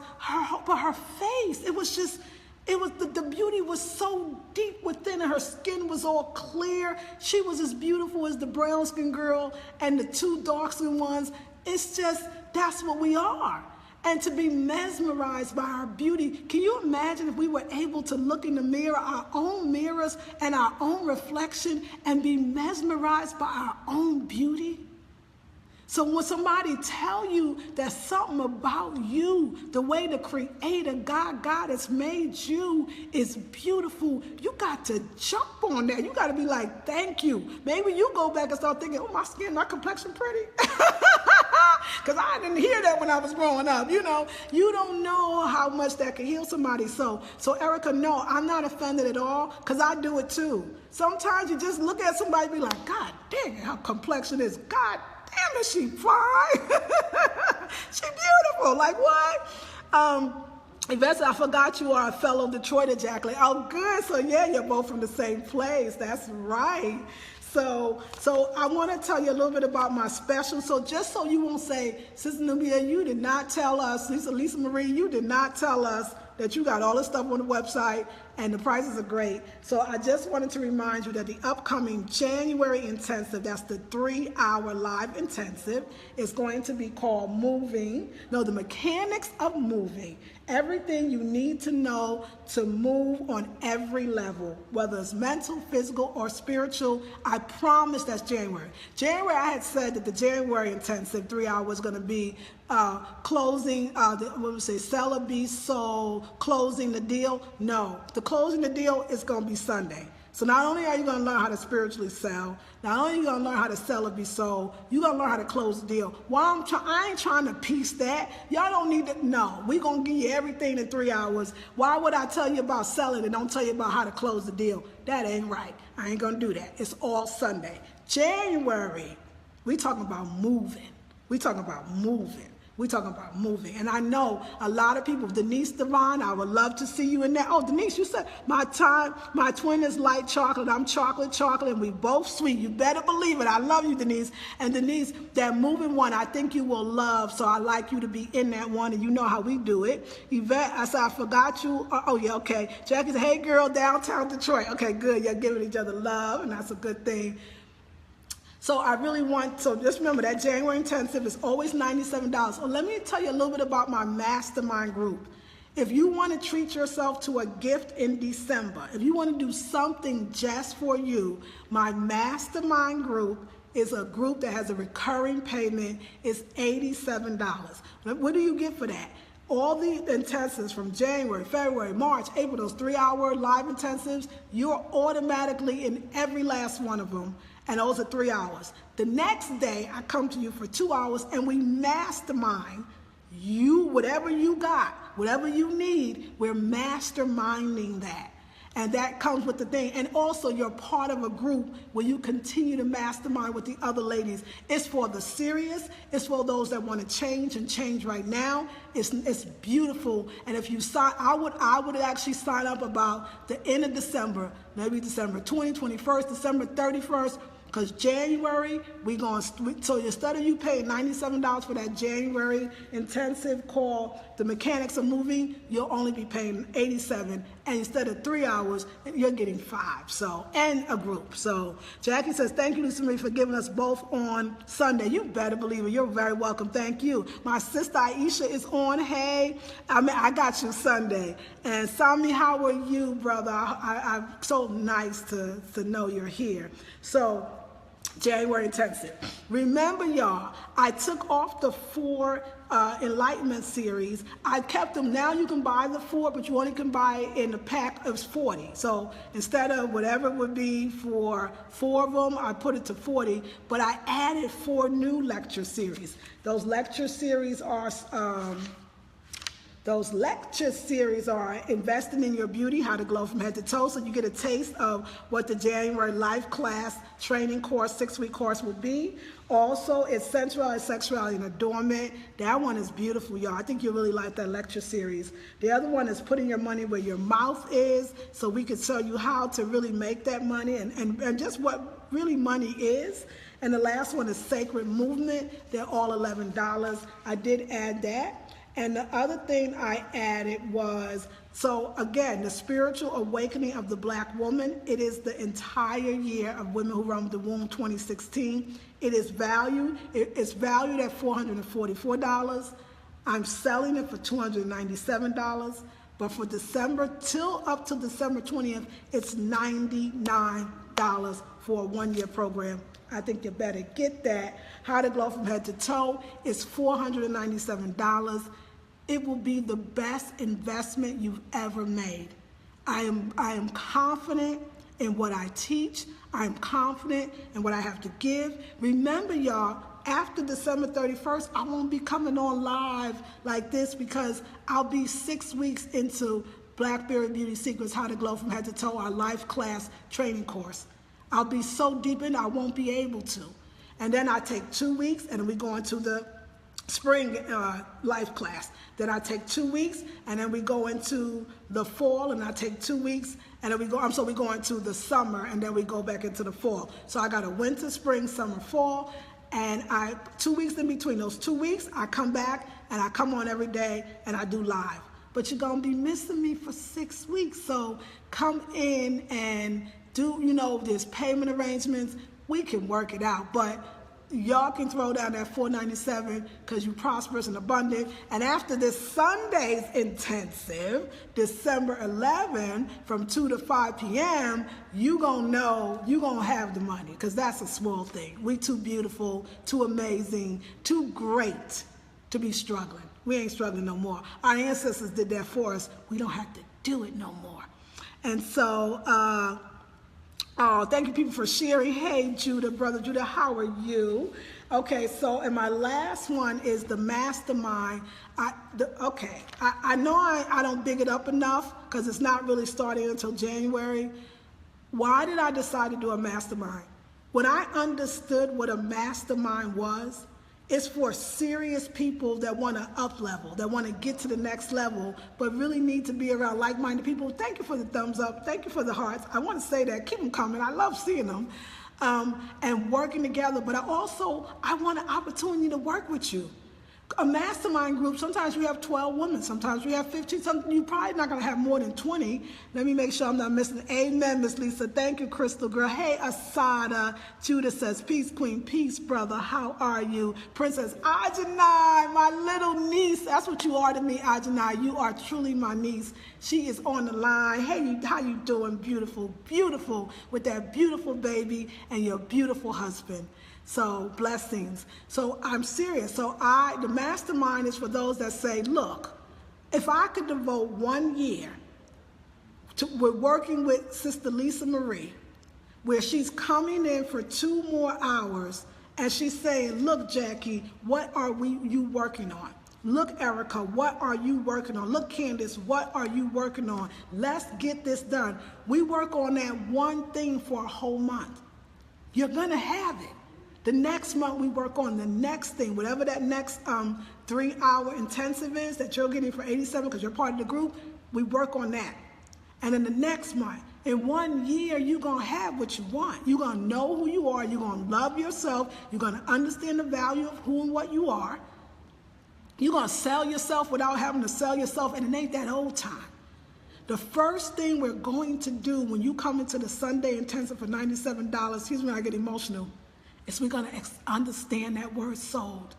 But her face, the beauty was so deep within her. Her skin was all clear. She was as beautiful as the brown skin girl and the two dark skin ones. It's just, that's what we are. And to be mesmerized by our beauty. Can you imagine if we were able to look in the mirror, our own mirrors and our own reflection, and be mesmerized by our own beauty? So when somebody tell you that something about you, the way the Creator God has made you is beautiful, you got to jump on that. You got to be like, thank you. Maybe you go back and start thinking, oh, my skin, my complexion pretty. Because I didn't hear that when I was growing up. You don't know how much that can heal somebody. So Erica, no, I'm not offended at all, because I do it too. Sometimes you just look at somebody and be like, God dang, her complexion is, God damn, is she fine? She beautiful. Like what? Yvette, I forgot you are a fellow Detroiter, Jacqueline. Oh, good. So yeah, you're both from the same place. That's right. So I want to tell you a little bit about my special. So just so you won't say, Sister Nubia, you did not tell us, Lisa Marie, you did not tell us that you got all this stuff on the website and the prices are great. So I just wanted to remind you that the upcoming January intensive, that's the 3-hour live intensive, is going to be called The Mechanics of Moving. Everything you need to know to move on every level, whether it's mental, physical, or spiritual. I promise that's January. January, I had said that the January intensive 3-hour was going to be closing, sell or be sold, closing the deal. No, the closing the deal is going to be Sunday. So not only are you going to learn how to spiritually sell, not only are you going to learn how to sell or be sold, you're going to learn how to close the deal. I ain't trying to piece that. Y'all don't need to. No, we're going to give you everything in 3 hours. Why would I tell you about selling and don't tell you about how to close the deal? That ain't right. I ain't going to do that. It's all Sunday. January, we talking about moving. We talking about moving. We're talking about moving. And I know a lot of people, Denise Devon, I would love to see you in that. Oh, Denise, you said my twin is light chocolate. I'm chocolate, and we both sweet. You better believe it. I love you, Denise. And Denise, that moving one, I think you will love. So I like you to be in that one, and you know how we do it. Yvette, I said, I forgot you. Oh, yeah, okay. Jackie said, hey, girl, downtown Detroit. Okay, good. You're giving each other love, and that's a good thing. So I really just remember that January intensive is always $97. So let me tell you a little bit about my mastermind group. If you want to treat yourself to a gift in December, if you want to do something just for you, my mastermind group is a group that has a recurring payment. It's $87. What do you get for that? All the intensives from January, February, March, April, those 3-hour live intensives, you're automatically in every last one of them, and those are 3 hours. The next day, I come to you for 2 hours, and we mastermind you, whatever you got, whatever you need, we're masterminding that. And that comes with the thing. And also, you're part of a group where you continue to mastermind with the other ladies. It's for the serious. It's for those that want to change and change right now. It's beautiful. And if you sign, I would actually sign up about the end of December, maybe December 20th, 21st, December 31st. Because January, so instead of you paying $97 for that January intensive called The Mechanics of Moving, you'll only be paying $87. And instead of 3 hours, you're getting 5. So, and a group. So Jackie says, thank you, Lisa Marie, for giving us both on Sunday. You better believe it. You're very welcome. Thank you. My sister Aisha is on. Hey, I got you Sunday. And Sami, how are you, brother? I'm so nice to know you're here. So, January intensive. Remember, y'all, I took off the 4 Enlightenment series. I kept them. Now you can buy the 4, but you only can buy it in the pack of 40. So instead of whatever it would be for 4 of them, I put it to 40, but I added 4 new lecture series. Those lecture series are Investing in Your Beauty, How to Glow from Head to Toe. So you get a taste of what the January Life Class training course, 6-week course will be. Also, it's Sensuality, Sexuality, and Adornment. That one is beautiful, y'all. I think you'll really like that lecture series. The other one is Putting Your Money Where Your Mouth Is. So we can show you how to really make that money and just what really money is. And the last one is Sacred Movement. They're all $11. I did add that. And the other thing I added was, so again, the spiritual awakening of the Black woman. It is the entire year of Women Who Run with the Womb 2016. It's valued at $444. I'm selling it for $297. But for December, up to December 20th, it's $99 for a 1-year program. I think you better get that. How to Glow from Head to Toe is $497. It will be the best investment you've ever made. I am confident in what I teach. I am confident in what I have to give. Remember, y'all, after December 31st, I won't be coming on live like this because I'll be 6 weeks into Blackberry Beauty Secrets, How to Glow from Head to Toe, our life class training course. I'll be so deep in, I won't be able to. And then I take 2 weeks, and we go into the spring life class. Then I take 2 weeks, and then we go into the fall, and I take 2 weeks, and then we go into the summer, and then we go back into the fall. So I got a winter, spring, summer, fall, and 2 weeks in between. Those 2 weeks, I come back, and I come on every day, and I do live. But you're gonna be missing me for 6 weeks, so come in and do, there's payment arrangements. We can work it out, but y'all can throw down that $497 because you're prosperous and abundant. And after this Sunday's intensive, December 11, from 2 to 5 p.m., you gonna know you gonna have the money, because that's a small thing. We too beautiful, too amazing, too great to be struggling. We ain't struggling no more. Our ancestors did that for us. We don't have to do it no more. And so, thank you people for sharing. Hey, Judah, brother Judah, how are you? Okay, so, and my last one is the mastermind. I know I don't big it up enough because it's not really starting until January. Why did I decide to do a mastermind? When I understood what a mastermind was, it's for serious people that want to up level, that want to get to the next level, but really need to be around like-minded people. Thank you for the thumbs up. Thank you for the hearts. I want to say that. Keep them coming. I love seeing them. And working together. But I want an opportunity to work with you. A mastermind group, sometimes we have 12 women, sometimes we have 15, you're probably not going to have more than 20. Let me make sure I'm not missing. Amen, Miss Lisa. Thank you, Crystal Girl. Hey, Asada. Judah says, peace, queen. Peace, brother. How are you? Princess Ajanai, my little niece. That's what you are to me, Ajanai. You are truly my niece. She is on the line. Hey, how you doing? Beautiful, beautiful, with that beautiful baby and your beautiful husband. So blessings. So I'm serious. So the mastermind is for those that say, look, if I could devote 1 year we're working with Sister Lisa Marie, where she's coming in for 2 more hours and she's saying, look, Jackie, what are you working on? Look, Erica, what are you working on? Look, Candace, what are you working on? Let's get this done. We work on that one thing for a whole month. You're going to have it. The next month we work on the next thing, whatever that next 3-hour intensive is that you're getting for 87 because you're part of the group, we work on that. And in the next month, in 1 year, you're going to have what you want. You're going to know who you are. You're going to love yourself. You're going to understand the value of who and what you are. You're going to sell yourself without having to sell yourself, and it ain't that old time. The first thing we're going to do when you come into the Sunday intensive for $97, excuse me, I get emotional, is we're going to understand that word sold.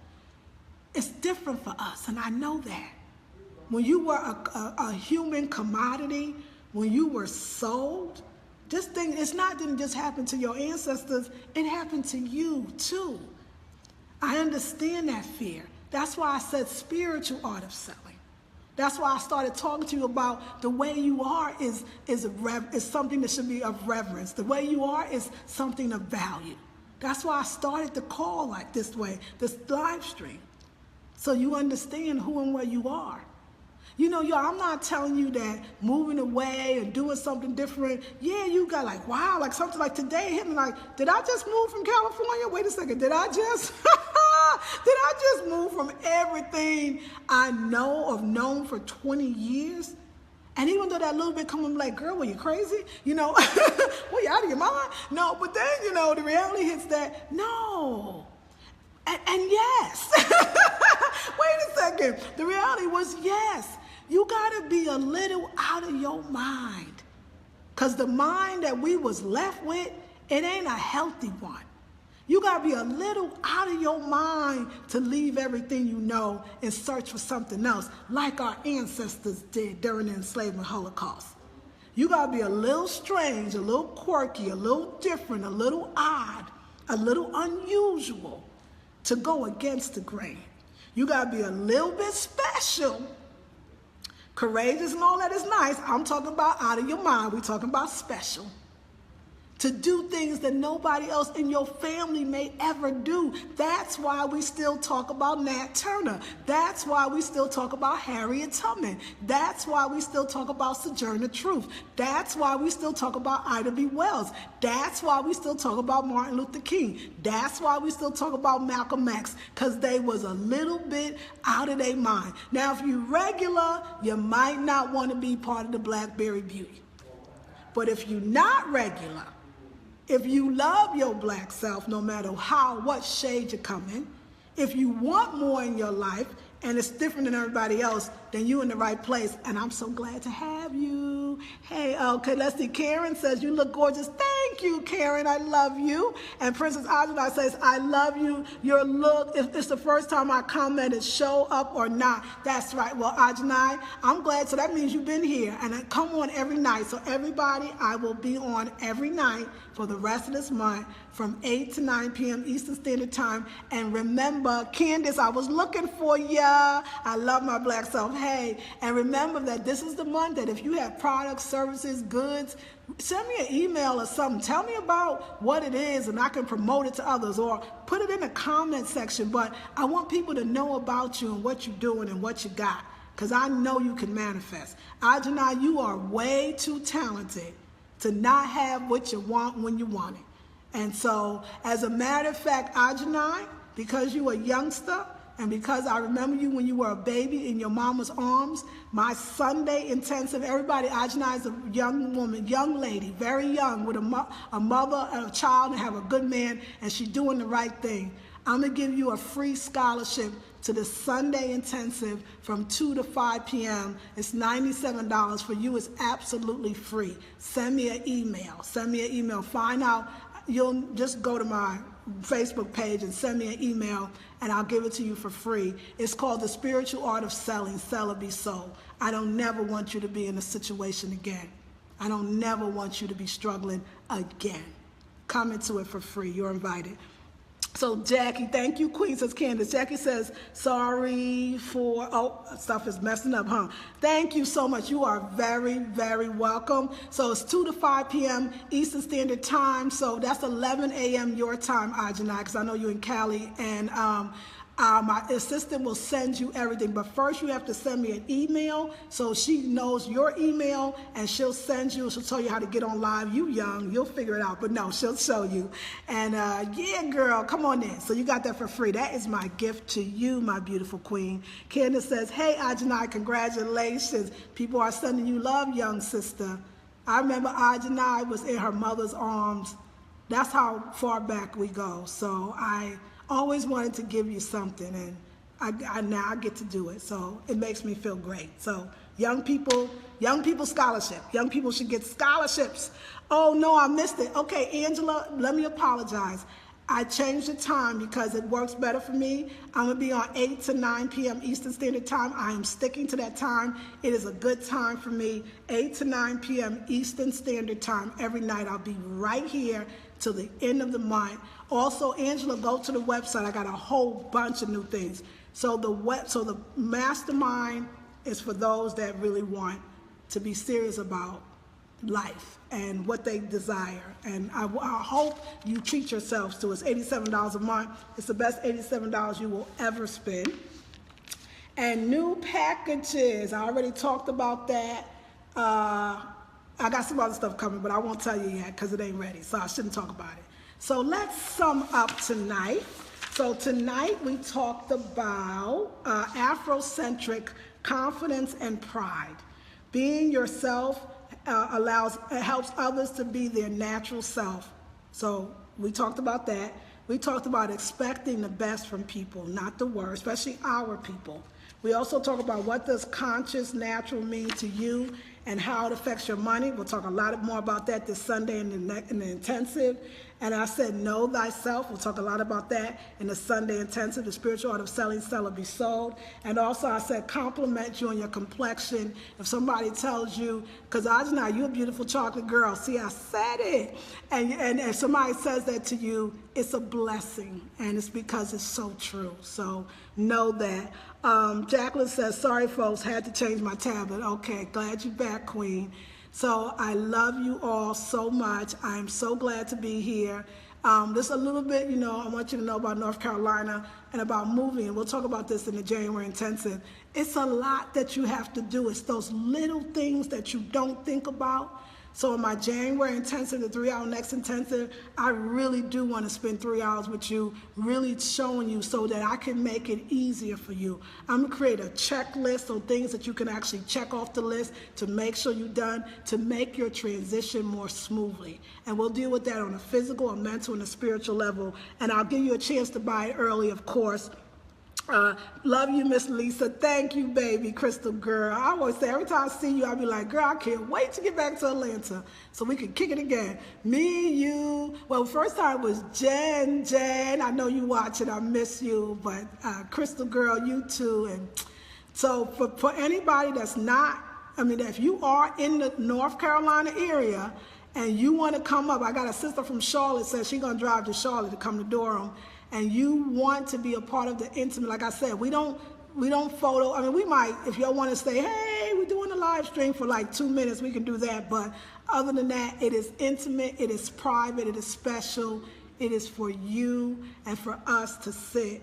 It's different for us, and I know that. When you were a human commodity, when you were sold, this thing, didn't just happen to your ancestors, it happened to you too. I understand that fear. That's why I said spiritual art of selling. That's why I started talking to you about the way you are is something that should be of reverence. The way you are is something of value. That's why I started the call like this way, this live stream, so you understand who and what you are. You know, y'all, I'm not telling you that moving away and doing something different, yeah, you got like, wow, like something like today hit me like, did I just move from California? Wait a second, did I just move from everything I known for 20 years? And even though that little bit come, I'm like, girl, were you crazy? You know, were you out of your mind? No, but then, you know, the reality hits that, no. And yes, wait a second. The reality was yes. You got to be a little out of your mind. Because the mind that we was left with, it ain't a healthy one. You got to be a little out of your mind to leave everything you know and search for something else, like our ancestors did during the enslavement Holocaust. You got to be a little strange, a little quirky, a little different, a little odd, a little unusual to go against the grain. You got to be a little bit special. Courageous and all that is nice. I'm talking about out of your mind. We're talking about special. To do things that nobody else in your family may ever do. That's why we still talk about Nat Turner. That's why we still talk about Harriet Tubman. That's why we still talk about Sojourner Truth. That's why we still talk about Ida B. Wells. That's why we still talk about Martin Luther King. That's why we still talk about Malcolm X, because they was a little bit out of their mind. Now, if you're regular, you might not want to be part of the Blackberry Beauty. But if you're not regular, if you love your black self, no matter what shade you come in, if you want more in your life, and it's different than everybody else, then you're in the right place. And I'm so glad to have you. Hey, okay, let's see. Karen says, you look gorgeous. Thank you, Karen. I love you. And Princess Ajana says, I love you. Your look, if it's the first time I commented, show up or not. That's right. Well, Ajana, I'm glad. So that means you've been here. And I come on every night. So everybody, I will be on every night for the rest of this month from 8 to 9 p.m. Eastern Standard Time. And remember, Candace, I was looking for you. I love my black self. Hey, and remember that this is the month that if you have products, services, goods, send me an email or something. Tell me about what it is and I can promote it to others, or put it in the comment section. But I want people to know about you and what you're doing and what you got, because I know you can manifest. Ajana, you are way too talented to not have what you want when you want it. And so, as a matter of fact, Ajana, because you a youngster, and because I remember you when you were a baby in your mama's arms, my Sunday intensive, everybody, Ajana is a young woman, young lady, very young, with a mother and a child and have a good man, and she's doing the right thing. I'm going to give you a free scholarship to the Sunday intensive from 2 to 5 p.m. It's $97 for you. It's absolutely free. Send me an email. Send me an email. Find out. You'll just go to my Facebook page and send me an email, and I'll give it to you for free. It's called The Spiritual Art of Selling, Sell or Be Sold. I don't never want you to be in a situation again. I don't never want you to be struggling again. Come into it for free. You're invited. So Jackie, thank you, Queen, says Candace. Jackie says, sorry for, stuff is messing up, huh? Thank you so much. You are very, very welcome. So it's 2 to 5 p.m. Eastern Standard Time. So that's 11 a.m. your time, Ajana, because I know you're in Cali. And my assistant will send you everything, but first you have to send me an email so she knows your email, and she'll tell you how to get on live. You young, you'll figure it out, but no, she'll show you. And yeah, girl, come on in. So you got that for free. That is my gift to you, my beautiful queen. Candace says, hey, Ajani, congratulations. People are sending you love, young sister. I remember Ajani was in her mother's arms. That's how far back we go. So I always wanted to give you something, and now I get to do it. So it makes me feel great. So young people scholarship. Young people should get scholarships. Oh no, I missed it. Okay, Angela, let me apologize. I changed the time because it works better for me. I'm gonna be on 8 to 9 p.m. Eastern Standard Time. I am sticking to that time. It is a good time for me. 8 to 9 p.m. Eastern Standard Time every night. I'll be right here till the end of the month. Also, Angela, go to the website. I got a whole bunch of new things. So the mastermind is for those that really want to be serious about life and what they desire. And I hope you treat yourselves to it. It's $87 a month. It's the best $87 you will ever spend. And new packages. I already talked about that. I got some other stuff coming, but I won't tell you yet because it ain't ready, so I shouldn't talk about it. So let's sum up tonight. So tonight we talked about Afrocentric confidence and pride. Being yourself helps others to be their natural self. So we talked about that. We talked about expecting the best from people, not the worst, especially our people. We also talk about what does conscious, natural mean to you and how it affects your money. We'll talk a lot more about that this Sunday in the intensive. And I said, know thyself. We'll talk a lot about that in the Sunday intensive, the spiritual art of selling, sell, or be sold. And also I said, compliment you on your complexion. If somebody tells you, because Ajna, you're a beautiful chocolate girl. See, I said it. And if somebody says that to you, it's a blessing. And it's because it's so true. So know that. Jacqueline says, sorry folks, had to change my tablet. Okay, glad you're back, Queen. So I love you all so much. I'm so glad to be here. Just a little bit, I want you to know about North Carolina and about moving. We'll talk about this in the January intensive. It's a lot that you have to do. It's those little things that you don't think about. So in my January intensive, the 3-hour next intensive, I really do want to spend 3 hours with you, really showing you so that I can make it easier for you. I'm going to create a checklist, so things that you can actually check off the list to make sure you're done, to make your transition more smoothly. And we'll deal with that on a physical, a mental, and a spiritual level. And I'll give you a chance to buy it early, of course. Love you, Miss Lisa. Thank you, baby, Crystal girl. I always say, every time I see you, I'll be like, girl, I can't wait to get back to Atlanta so we can kick it again. Me, you. Well, first time was Jen. I know you watch it. I miss you. But Crystal girl, you too. And so for anybody that's not, if you are in the North Carolina area and you want to come up, I got a sister from Charlotte says she's going to drive to Charlotte to come to Durham. And you want to be a part of the intimate, like I said, we don't photo. We might, if y'all want to say, hey, we're doing a live stream for like 2 minutes, we can do that. But other than that, it is intimate, it is private, it is special. It is for you and for us to sit.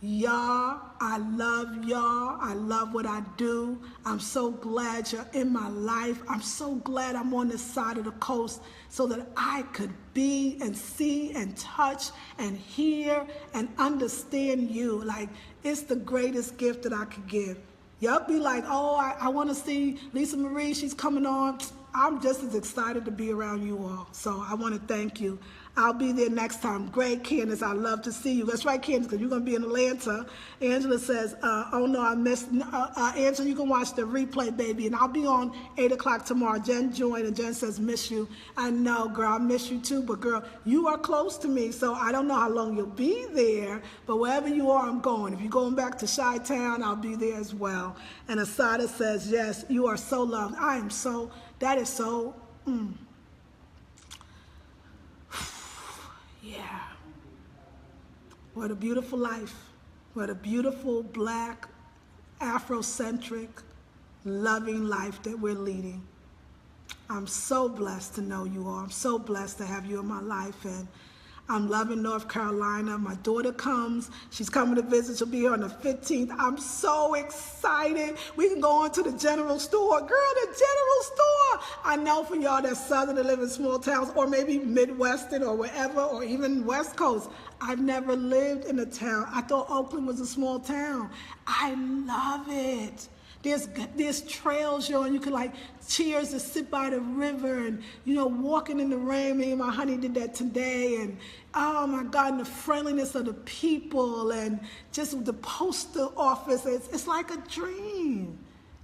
Y'all, I love y'all. I love what I do. I'm so glad you're in my life. I'm so glad I'm on this side of the coast so that I could be and see and touch and hear and understand you. Like, it's the greatest gift that I could give. Y'all be like, oh, I want to see Lisa Marie. She's coming on. I'm just as excited to be around you all. So I want to thank you. I'll be there next time. Great, Candace. I love to see you. That's right, Candace, because you're going to be in Atlanta. Angela says, oh, no, I missed. Angela, you can watch the replay, baby. And I'll be on 8 o'clock tomorrow. Jen joined, and Jen says, miss you. I know, girl. I miss you, too. But, girl, you are close to me, so I don't know how long you'll be there. But wherever you are, I'm going. If you're going back to Chi-Town, I'll be there as well. And Asada says, yes, you are so loved. I am so, that is so, Yeah. What a beautiful life. What a beautiful Black, Afrocentric, loving life that we're leading. I'm so blessed to know you all. I'm so blessed to have you in my life, and I'm loving North Carolina. My daughter comes. She's coming to visit. She'll be here on the 15th. I'm so excited. We can go on to the general store. Girl, the general store. I know for y'all that's Southern that live in small towns, or maybe Midwestern or wherever, or even West Coast. I've never lived in a town. I thought Oakland was a small town. I love it. There's trails, and you can like cheers to sit by the river and, walking in the rain. Me and my honey did that today. And oh my God, and the friendliness of the people and just the postal office. It's like a dream.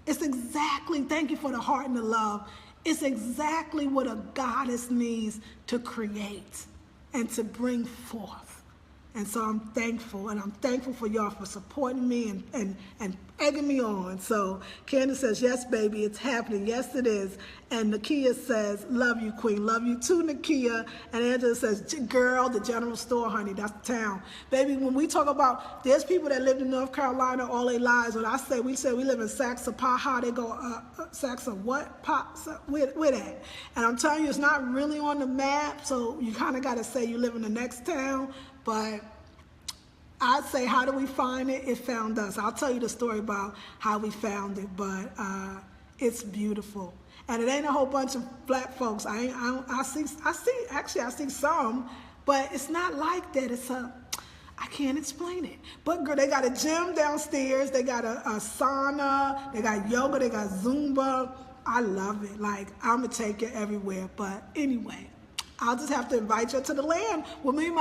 It's exactly, thank you for the heart and the love. It's exactly what a goddess needs to create and to bring forth. And so I'm thankful, and I'm thankful for y'all for supporting me and egging me on. So Candace says, yes, baby, it's happening. Yes, it is. And Nakia says, love you, Queen. Love you too, Nakia. And Angela says, girl, the general store, honey, that's the town. Baby, when we talk about, there's people that lived in North Carolina all their lives. When we say we live in Saxapaha, they go, Saxa what? Where that? And I'm telling you, it's not really on the map, so you kind of got to say you live in the next town. But I'd say, how do we find it? It found us. I'll tell you the story about how we found it, but it's beautiful. And it ain't a whole bunch of Black folks. I see some, but it's not like that. I can't explain it. But girl, they got a gym downstairs. They got a sauna. They got yoga. They got Zumba. I love it. Like, I'm going to take it everywhere. But anyway, I'll just have to invite you to the land. When me and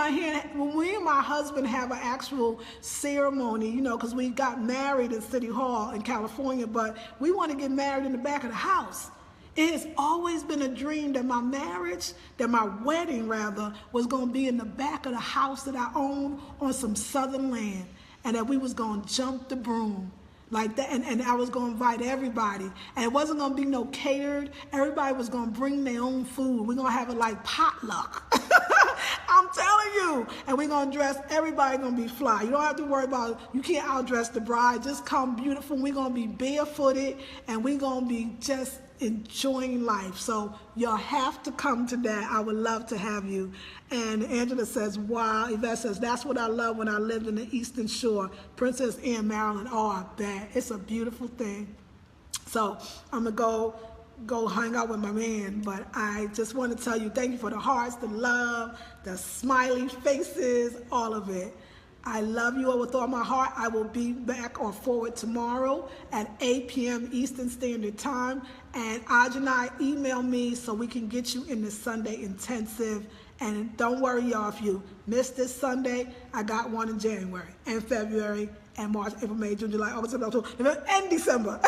my husband have an actual ceremony, because we got married in City Hall in California, but we want to get married in the back of the house. It has always been a dream that my wedding was going to be in the back of the house that I own on some Southern land, and that we was going to jump the broom. Like that, and I was going to invite everybody, and it wasn't going to be no catered. Everybody was going to bring their own food. We're going to have it like potluck. I'm telling you. And we're going to dress, everybody going to be fly. You don't have to worry about, you can't outdress the bride. Just come beautiful. We're going to be barefooted, and we're going to be just enjoying life. So y'all have to come to that. I would love to have you. And Angela says, wow. Yvette says, that's what I love when I lived in the Eastern Shore. Princess Anne, Maryland. Oh, I bet. It's a beautiful thing. So I'm going to go hang out with my man. But I just want to tell you, thank you for the hearts, the love, the smiley faces, all of it. I love you all with all my heart. I will be back or forward tomorrow at 8 p.m. Eastern Standard Time. And Ajani, email me so we can get you in the Sunday intensive. And don't worry, y'all, if you missed this Sunday, I got one in January and February and March, April, May, June, July, August, September, October, November, and December.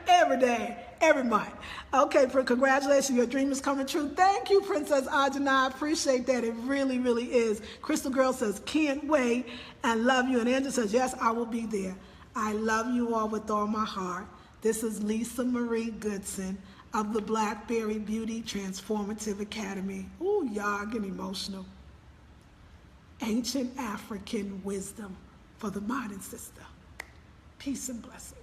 Every day, every month. Okay, congratulations, your dream is coming true. Thank you, Princess Ajana. I appreciate that. It really, really is. Crystal Girl says, can't wait, and love you. And Andrew says, yes, I will be there. I love you all with all my heart. This is Lisa Marie Goodson of the Blackberry Beauty Transformative Academy. Ooh, y'all, getting emotional. Ancient African wisdom for the modern sister. Peace and blessings.